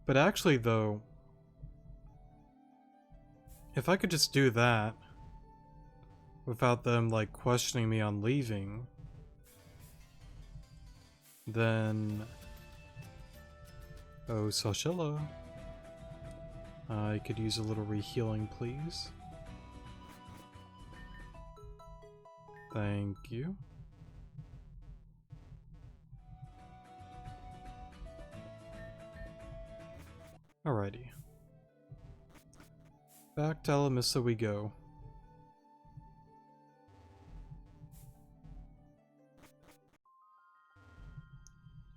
[SPEAKER 1] But actually, though, if I could just do that without them, like, questioning me on leaving, then... Oh, Sashilla. I could use a little rehealing, please. Thank you. Alrighty. Back to Alamissa we go.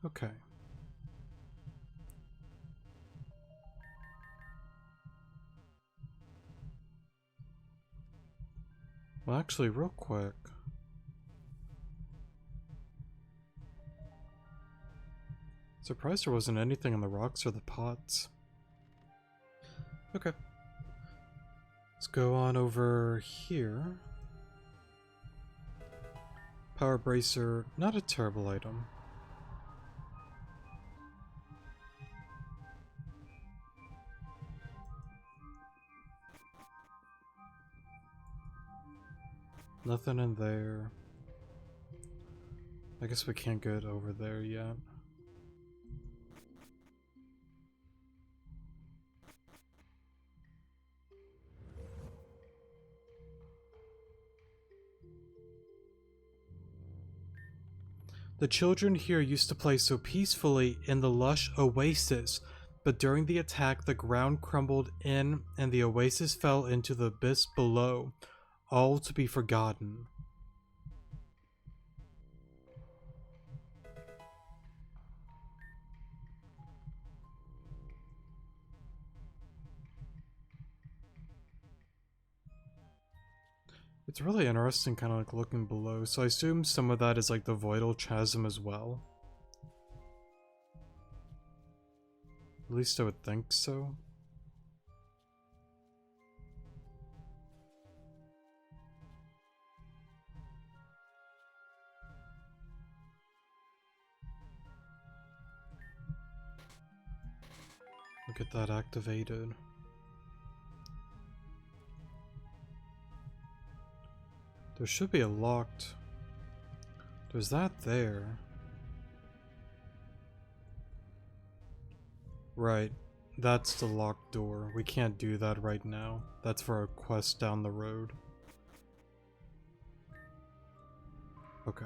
[SPEAKER 1] Okay. Well, actually, real quick. Surprised there wasn't anything in the rocks or the pots. Okay. Let's go on over here. Power Bracer, not a terrible item. Nothing in there. I guess we can't get over there yet. The children here used to play so peacefully in the lush oasis, but during the attack the ground crumbled in and the oasis fell into the abyss below, all to be forgotten. It's really interesting kind of like looking below, so I assume some of that is like the Voidal Chasm as well. At least I would think so. We'll get that activated. There should be a locked... There's that there. Right. That's the locked door. We can't do that right now. That's for a quest down the road. Okay.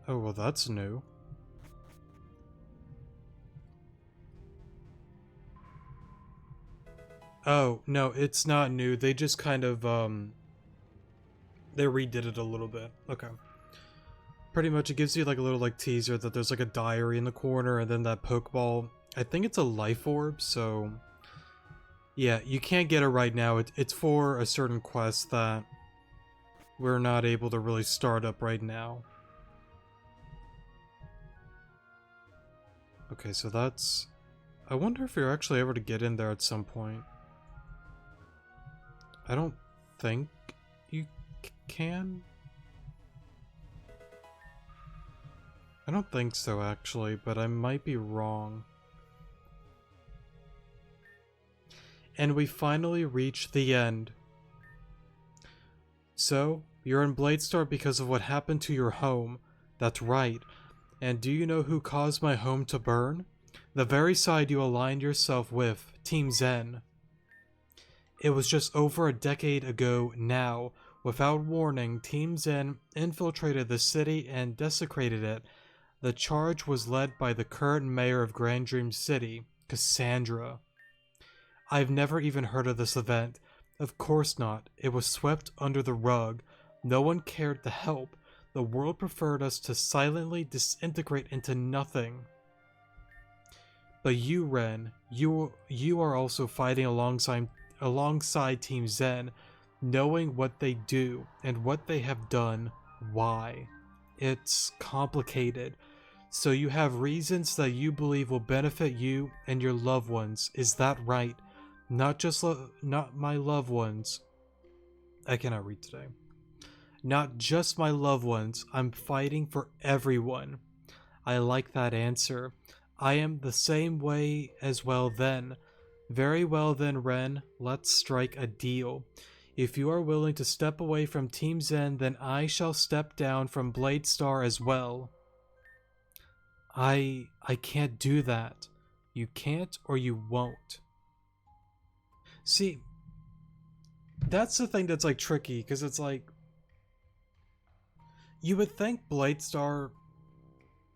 [SPEAKER 1] Oh, well that's new. Oh, no, it's not new. They just kind of, they redid it a little bit. Okay. Pretty much it gives you like a little like teaser that there's like a diary in the corner and then that Pokeball. I think it's a life orb, so yeah, you can't get it right now. It's for a certain quest that we're not able to really start up right now. Okay, so that's... I wonder if you're actually able to get in there at some point. I don't think you can. I don't think so, actually, but I might be wrong. And we finally reach the end. So, you're in Bladestar because of what happened to your home. That's right. And do you know who caused my home to burn? The very side you aligned yourself with, Team Zen. It was just over a decade ago now. Without warning, Team Zen infiltrated the city and desecrated it. The charge was led by the current mayor of Grand Dream City, Cassandra. I've never even heard of this event. Of course not. It was swept under the rug. No one cared to help. The world preferred us to silently disintegrate into nothing. But you, Ren, you are also fighting alongside Team Zen, knowing what they do and what they have done. Why? It's complicated. So you have reasons that you believe will benefit you and your loved ones. Is that right? Not my loved ones. I cannot read today. Not just my loved ones. I'm fighting for everyone. I like that answer. I am the same way as well then. Very well then, Ren. Let's strike a deal. If you are willing to step away from Team Zen, then I shall step down from Bladestar as well. I can't do that. You can't or you won't. See, that's the thing that's like tricky, because it's like you would think Bladestar,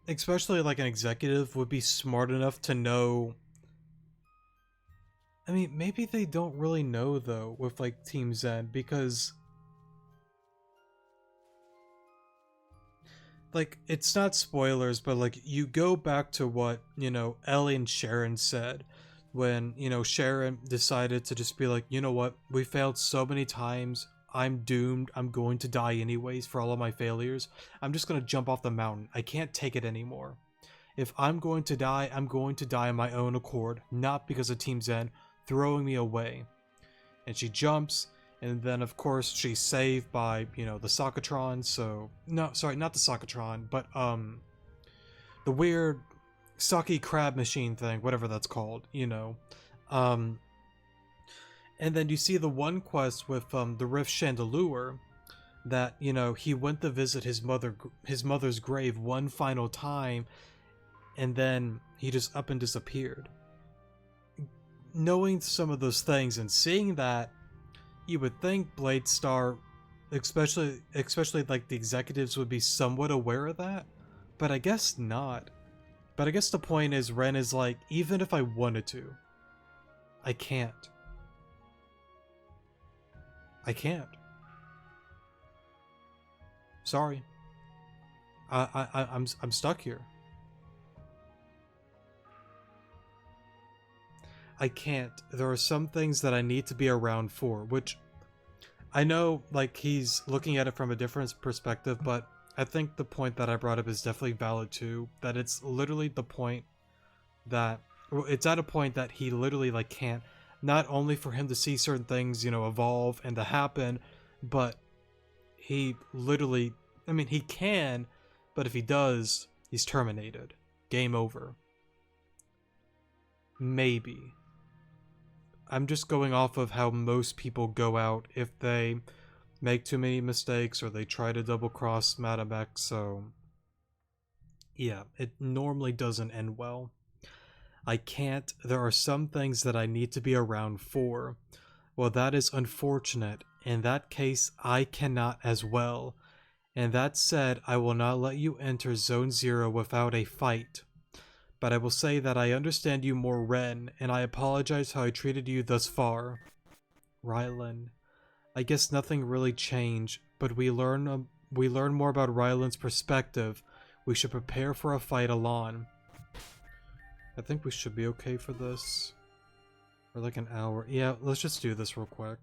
[SPEAKER 1] especially like an executive, would be smart enough to know. I mean, maybe they don't really know though with like Team Zen, because like it's not spoilers, but like you go back to what, you know, Ellie and Sharon said when, you know, Sharon decided to just be like, you know what, we failed so many times, I'm doomed, I'm going to die anyways for all of my failures, I'm just gonna jump off the mountain, I can't take it anymore. If I'm going to die, I'm going to die on my own accord, not because of Team Zen throwing me away. And she jumps, and then of course she's saved by, you know, the Sockatron, so... No, sorry, not the Sockatron, but the weird Saki crab machine thing, whatever that's called, you know. And then you see the one quest with the Rift Chandelure, that, you know, he went to visit his mother's grave one final time, and then he just up and disappeared. Knowing some of those things and seeing that, you would think Bladestar, especially like the executives, would be somewhat aware of that, but I guess not. But I guess the point is, Ren is like, even if I wanted to, I can't. I can't. Sorry. I'm stuck here. I can't. There are some things that I need to be around for, which I know, like, he's looking at it from a different perspective, but I think the point that I brought up is definitely valid too, that it's literally the point that, it's at a point that he literally, like, can't, not only for him to see certain things, you know, evolve and to happen, but he literally, I mean, he can, but if he does, he's terminated. Game over. Maybe. I'm just going off of how most people go out if they make too many mistakes or they try to double cross Madam X, so yeah, it normally doesn't end well. I can't. There are some things that I need to be around for. Well, that is unfortunate. In that case, I cannot as well. And that said, I will not let you enter Zone 0 without a fight. but I will say that I understand you more, Ren, and I apologize how I treated you thus far. Rylan. I guess nothing really changed, but we learn more about Rylan's perspective. We should prepare for a fight alone. I think we should be okay for this. For like an hour. Yeah, let's just do this real quick.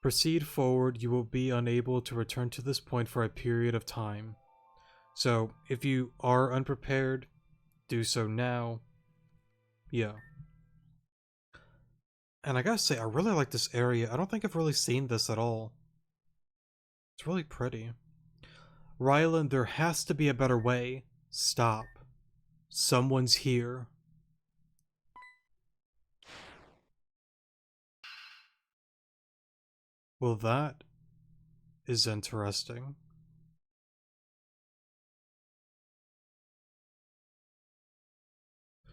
[SPEAKER 1] Proceed forward. You will be unable to return to this point for a period of time. So, if you are unprepared, do so now. Yeah. And I gotta say, I really like this area. I don't think I've really seen this at all. It's really pretty. Rylan, there has to be a better way. Stop. Someone's here. Well, that is interesting.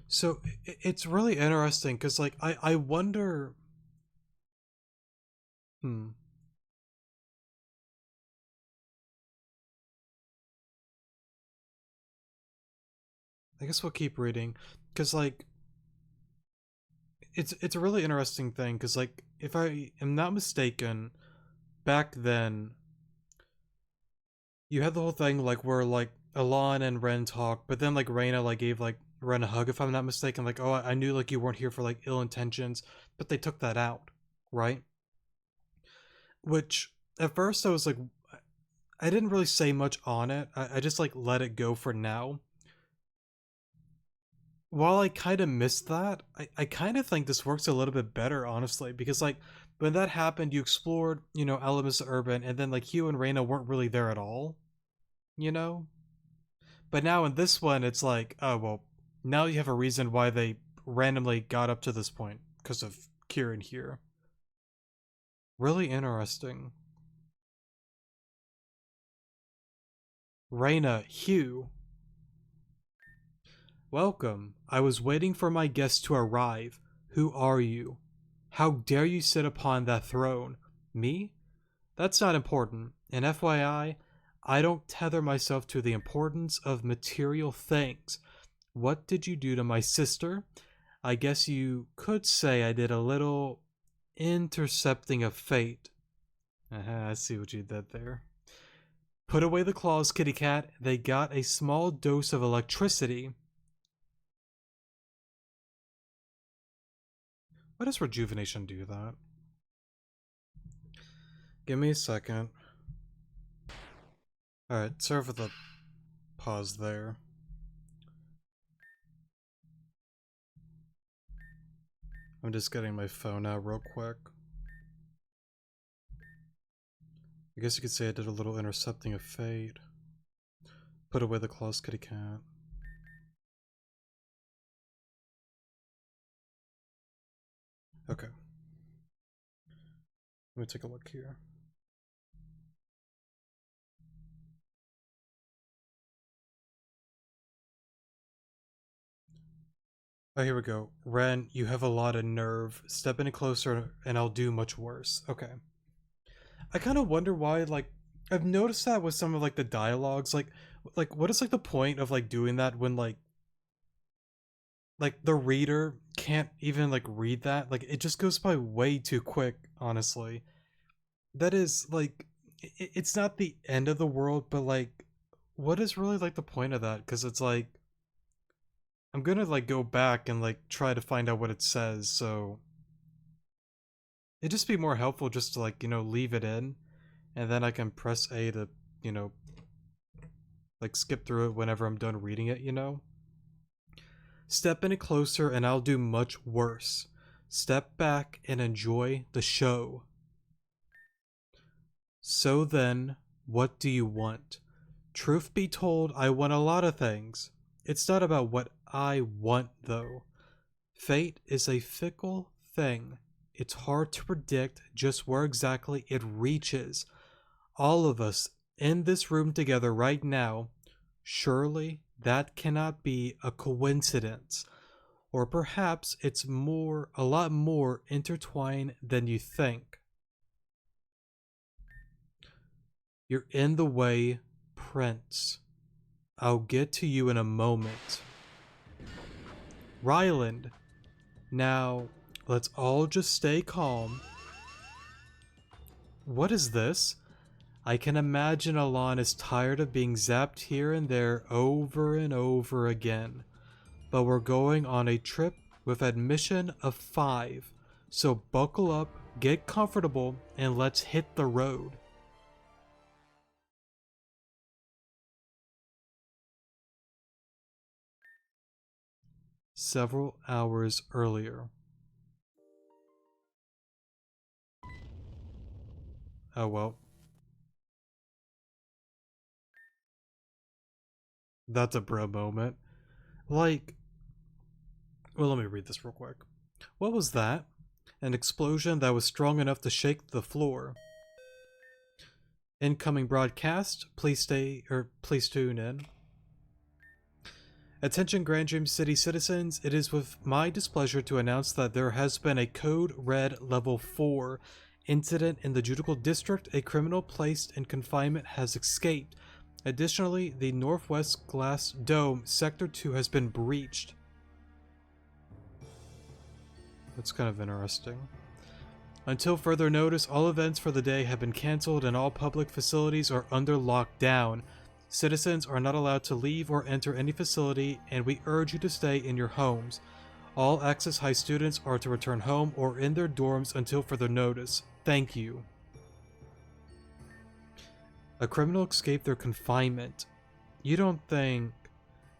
[SPEAKER 1] So, it's really interesting, because, like, I wonder... I guess we'll keep reading, because, like, it's a really interesting thing, because, like, if I am not mistaken, back then, you had the whole thing, like, where, like, Alon and Ren talk, but then, like, Reina, like, gave, like, Ren a hug, if I'm not mistaken, like, oh, I knew, like, you weren't here for, like, ill intentions, but they took that out, right? Which, at first, I was, like, I didn't really say much on it, I just, like, let it go for now. While I kind of missed that, I kind of think this works a little bit better, honestly, because, like, when that happened, you explored, you know, Alamissa Urban, and then, like, Hugh and Reina weren't really there at all, you know? But now in this one, it's like, oh, well, now you have a reason why they randomly got up to this point, because of Kieran here. Really interesting. Reina, Hugh. Welcome. I was waiting for my guest to arrive. Who are you? How dare you sit upon that throne? Me? That's not important. And FYI, I don't tether myself to the importance of material things. What did you do to my sister? I guess you could say I did a little intercepting of fate. I see what you did there. Put away the claws, kitty cat. They got a small dose of electricity. Why does Rejuvenation do that? Give me a second. Alright, sorry for the pause there. I'm just getting my phone out real quick. I guess you could say I did a little intercepting of fate. Put away the claws, kitty cat. Okay. Let me take a look here. Oh, here we go. Ren, you have a lot of nerve. Step in closer and I'll do much worse. Okay. I kind of wonder why, like, I've noticed that with some of, like, the dialogues. Like, what is, like, the point of, like, doing that when, like, the reader can't even, like, read that? Like, it just goes by way too quick, honestly. That is, like, it's not the end of the world, but, like, what is really, like, the point of that? Because it's, like, I'm gonna, like, go back and, like, try to find out what it says, so it'd just be more helpful just to, like, you know, leave it in, and then I can press A to, you know, like, skip through it whenever I'm done reading it, you know? Step in closer and I'll do much worse. Step back and enjoy the show. So then, what do you want? Truth be told, I want a lot of things. It's not about what I want, though. Fate is a fickle thing. It's hard to predict just where exactly it reaches. All of us in this room together right now, surely that cannot be a coincidence. Or perhaps it's a lot more intertwined than you think. You're in the way, Prince. I'll get to you in a moment. Ryland, now let's all just stay calm. What is this? I can imagine Alon is tired of being zapped here and there over and over again. But we're going on a trip with admission of 5. So buckle up, get comfortable, and let's hit the road. Several hours earlier. Oh well. That's a bro moment. Like, well, let me read this real quick. What was that? An explosion that was strong enough to shake the floor. Incoming broadcast. Please tune in. Attention Grand Dream City citizens, it is with my displeasure to announce that there has been a Code Red Level 4 incident in the Judicial District. A criminal placed in confinement has escaped. Additionally, the Northwest Glass Dome Sector 2 has been breached. That's kind of interesting. Until further notice, all events for the day have been cancelled and all public facilities are under lockdown. Citizens are not allowed to leave or enter any facility, and we urge you to stay in your homes. All Access High students are to return home or in their dorms until further notice. Thank you. A criminal escaped their confinement. You don't think...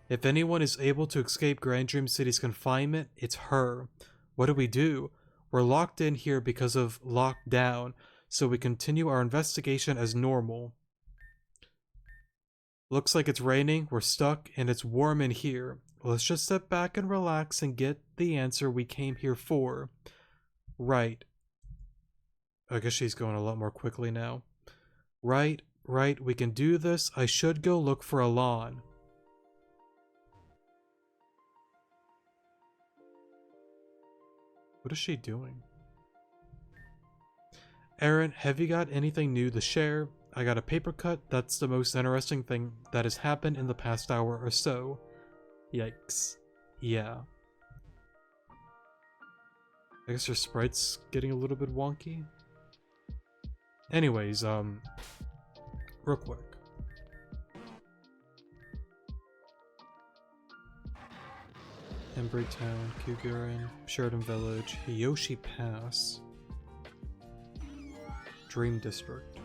[SPEAKER 1] If anyone is able to escape Grand Dream City's confinement, it's her. What do? We're locked in here because of lockdown, so we continue our investigation as normal. Looks like it's raining, we're stuck, and it's warm in here. Let's just sit back and relax and get the answer we came here for. Right. I guess she's going a lot more quickly now. Right, we can do this. I should go look for Alon. What is she doing? Aaron, have you got anything new to share? I got a paper cut. That's the most interesting thing that has happened in the past hour or so. Yikes. Yeah. I guess her sprite's getting a little bit wonky. Anyways, real quick. Embry Town, Kugurin, Sheridan Village, Hiyoshi Pass, Dream District.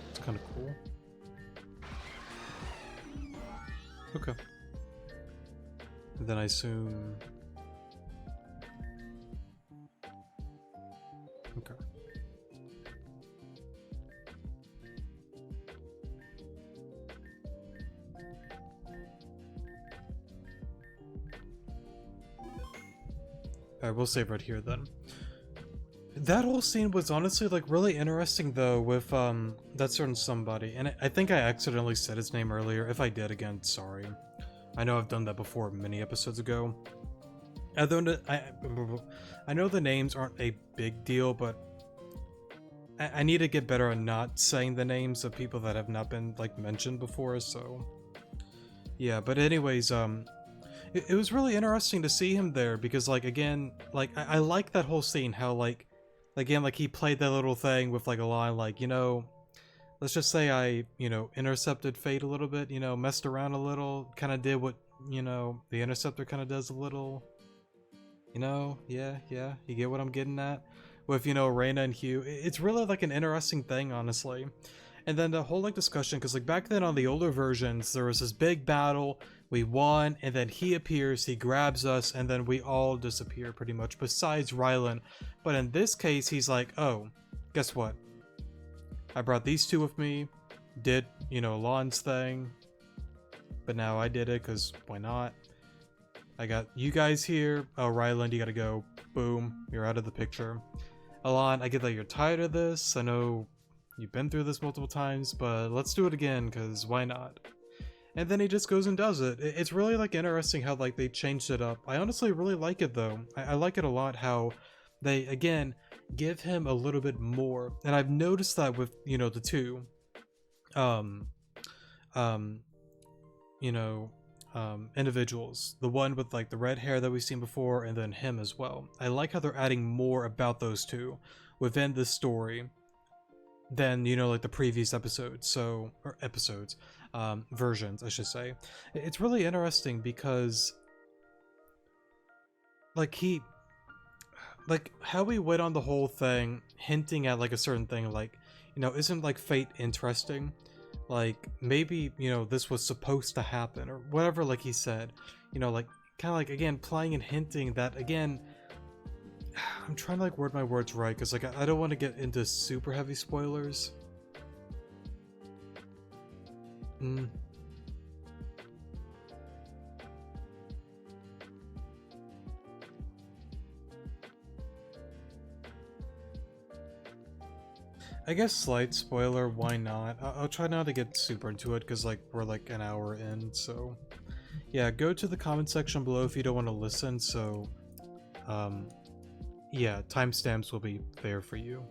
[SPEAKER 1] It's kind of cool. Okay. And then I assume... Okay. Alright, we'll save right here then. That whole scene was honestly like really interesting though with that certain somebody, and I think I accidentally said his name earlier. If I did, again, sorry. I know I've done that before many episodes ago. I know the names aren't a big deal, but I need to get better at not saying the names of people that have not been like mentioned before, so yeah. But anyways, it was really interesting to see him there because, like, again, like, I like that whole scene, how, like, again, like, he played that little thing with, like, a line, like, you know, let's just say I, you know, intercepted fate a little bit, you know, messed around a little, kind of did what, you know, the Interceptor kind of does a little, you know, yeah, you get what I'm getting at? With, you know, Reina and Hugh. It's really, like, an interesting thing, honestly. And then the whole, like, discussion, because, like, back then on the older versions, there was this big battle, we won, and then he appears, he grabs us, and then we all disappear, pretty much, besides Rylan. But in this case, he's like, oh, guess what? I brought these two with me, did, you know, Lon's thing, but now I did it, because why not? I got you guys here. Oh, Ryland, you gotta go. Boom, you're out of the picture. Alon, I get that you're tired of this. I know you've been through this multiple times, but let's do it again, because why not? And then he just goes and does it. It's really, like, interesting how, like, they changed it up. I honestly really like it, though. I like it a lot how they again give him a little bit more. And I've noticed that with, you know, the two um um you know individuals, the one with like the red hair that we've seen before, and then him as well. I like how they're adding more about those two within this story than, you know, like the previous episodes. So, or episodes, versions I should say. It's really interesting because like like how we went on the whole thing hinting at like a certain thing, like, you know, isn't like fate interesting? Like maybe, you know, this was supposed to happen or whatever, like he said, you know, like kind of like again playing and hinting that again. I'm trying to like word my words right because like I don't want to get into super heavy spoilers. I guess slight spoiler, why not? I'll try not to get super into it because like we're like an hour in, so yeah, go to the comment section below if you don't want to listen. So yeah, timestamps will be there for you.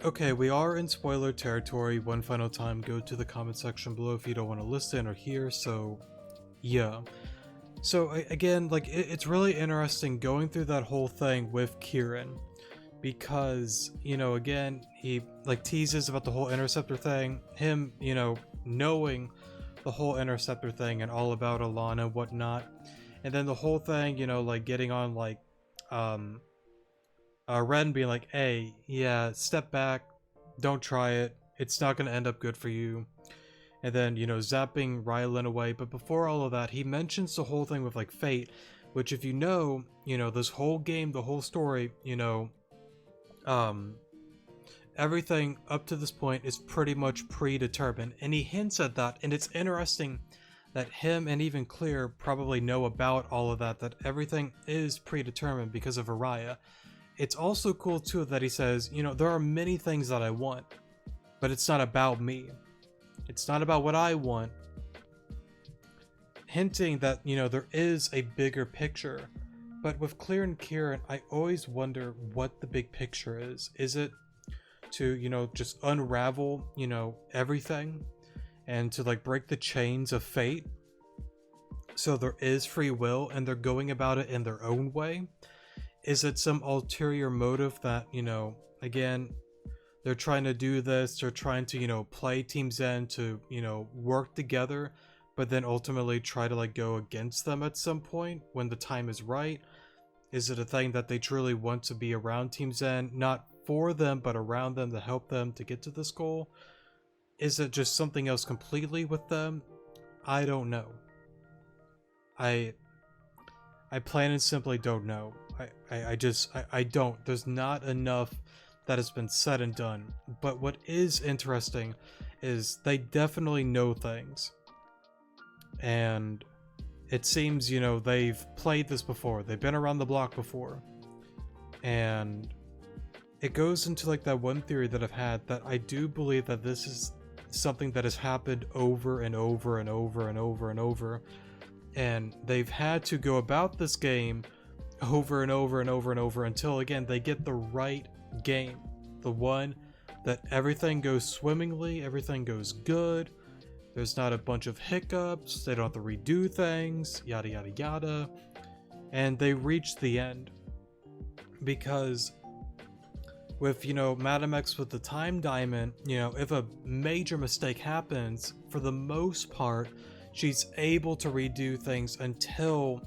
[SPEAKER 1] Okay, we are in spoiler territory. One final time, go to the comment section below if you don't want to listen or hear. So yeah, so again, like it's really interesting going through that whole thing with Kieran, because, you know, again, he like teases about the whole interceptor thing, him, you know, knowing the whole interceptor thing and all about Alana and whatnot, and then the whole thing, you know, like getting on like Ren being like, hey, yeah, step back, don't try it, it's not gonna end up good for you, and then, you know, zapping Rylan away. But before all of that, he mentions the whole thing with like fate, which if you know, this whole game, the whole story, you know, everything up to this point is pretty much predetermined, and he hints at that. And it's interesting that him and even Clear probably know about all of that, that everything is predetermined because of Araya. It's also cool too that he says, you know, there are many things that I want, but it's not about me, it's not about what I want, hinting that, you know, there is a bigger picture. But with Clear and Kieran, I always wonder what the big picture is. Is it to, you know, just unravel, you know, everything and to like break the chains of fate? So there is free will and they're going about it in their own way? Is it some ulterior motive that, you know, again, they're trying to do this, they're trying to, you know, play Team Zen to, you know, work together, but then ultimately try to like go against them at some point when the time is right? Is it a thing that they truly want to be around Team Zen, not for them, but around them to help them to get to this goal? Is it just something else completely with them? I don't know. I plain and simply don't know. I don't. There's not enough that has been said and done. But what is interesting is they definitely know things. And it seems, you know, they've played this before. They've been around the block before. And it goes into like that one theory that I've had, that I do believe that this is something that has happened over and over and over and over and over. And they've had to go about this game over and over and over and over until, again, they get the right game. The one that everything goes swimmingly, everything goes good, there's not a bunch of hiccups, they don't have to redo things, yada yada yada, and they reach the end. Because with, you know, Madam X with the time diamond, you know, if a major mistake happens, for the most part, she's able to redo things until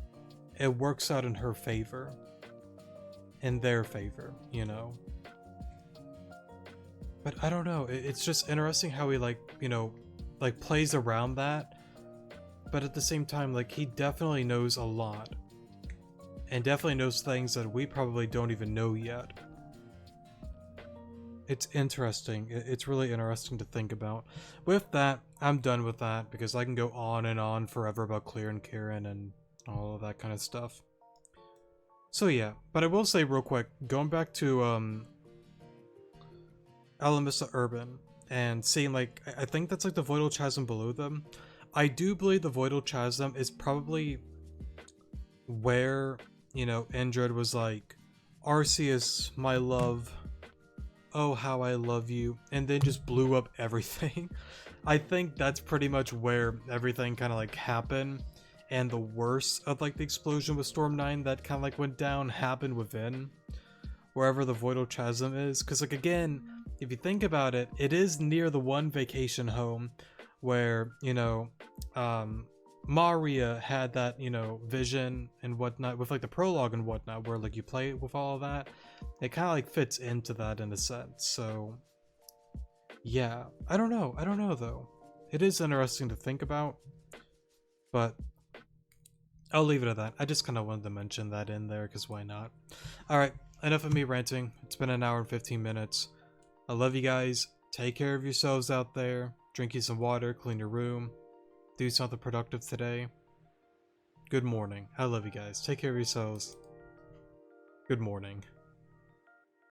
[SPEAKER 1] it works out in her favor, in their favor, you know. But I don't know, it's just interesting how he, like, you know, like plays around that, but at the same time, like, he definitely knows a lot, and definitely knows things that we probably don't even know yet. It's interesting. It's really interesting to think about. With that, I'm done with that because I can go on and on forever about Clear and Kieran and all of that kind of stuff. So yeah, but I will say real quick, going back to Alamissa Urban and seeing, like, I think that's like the Voidal Chasm below them. I do believe the Voidal Chasm is probably where, you know, Indrid was like, Arceus, my love, oh how I love you, and then just blew up everything. I think that's pretty much where everything kind of like happened, and the worst of like the explosion with Storm 9 that kind of like went down happened within wherever the Voidal Chasm is, because like again, if you think about it, it is near the one vacation home where, you know, Maria had that, you know, vision and whatnot with like the prologue and whatnot, where like you play it with all of that. It kind of like fits into that in a sense. So yeah, I don't know though. It is interesting to think about, but I'll leave it at that. I just kind of wanted to mention that in there because why not? All right, enough of me ranting. It's been an hour and 15 minutes. I love you guys. Take care of yourselves out there. Drink you some water, clean your room, do something productive today. Good morning. I love you guys. Take care of yourselves. Good morning.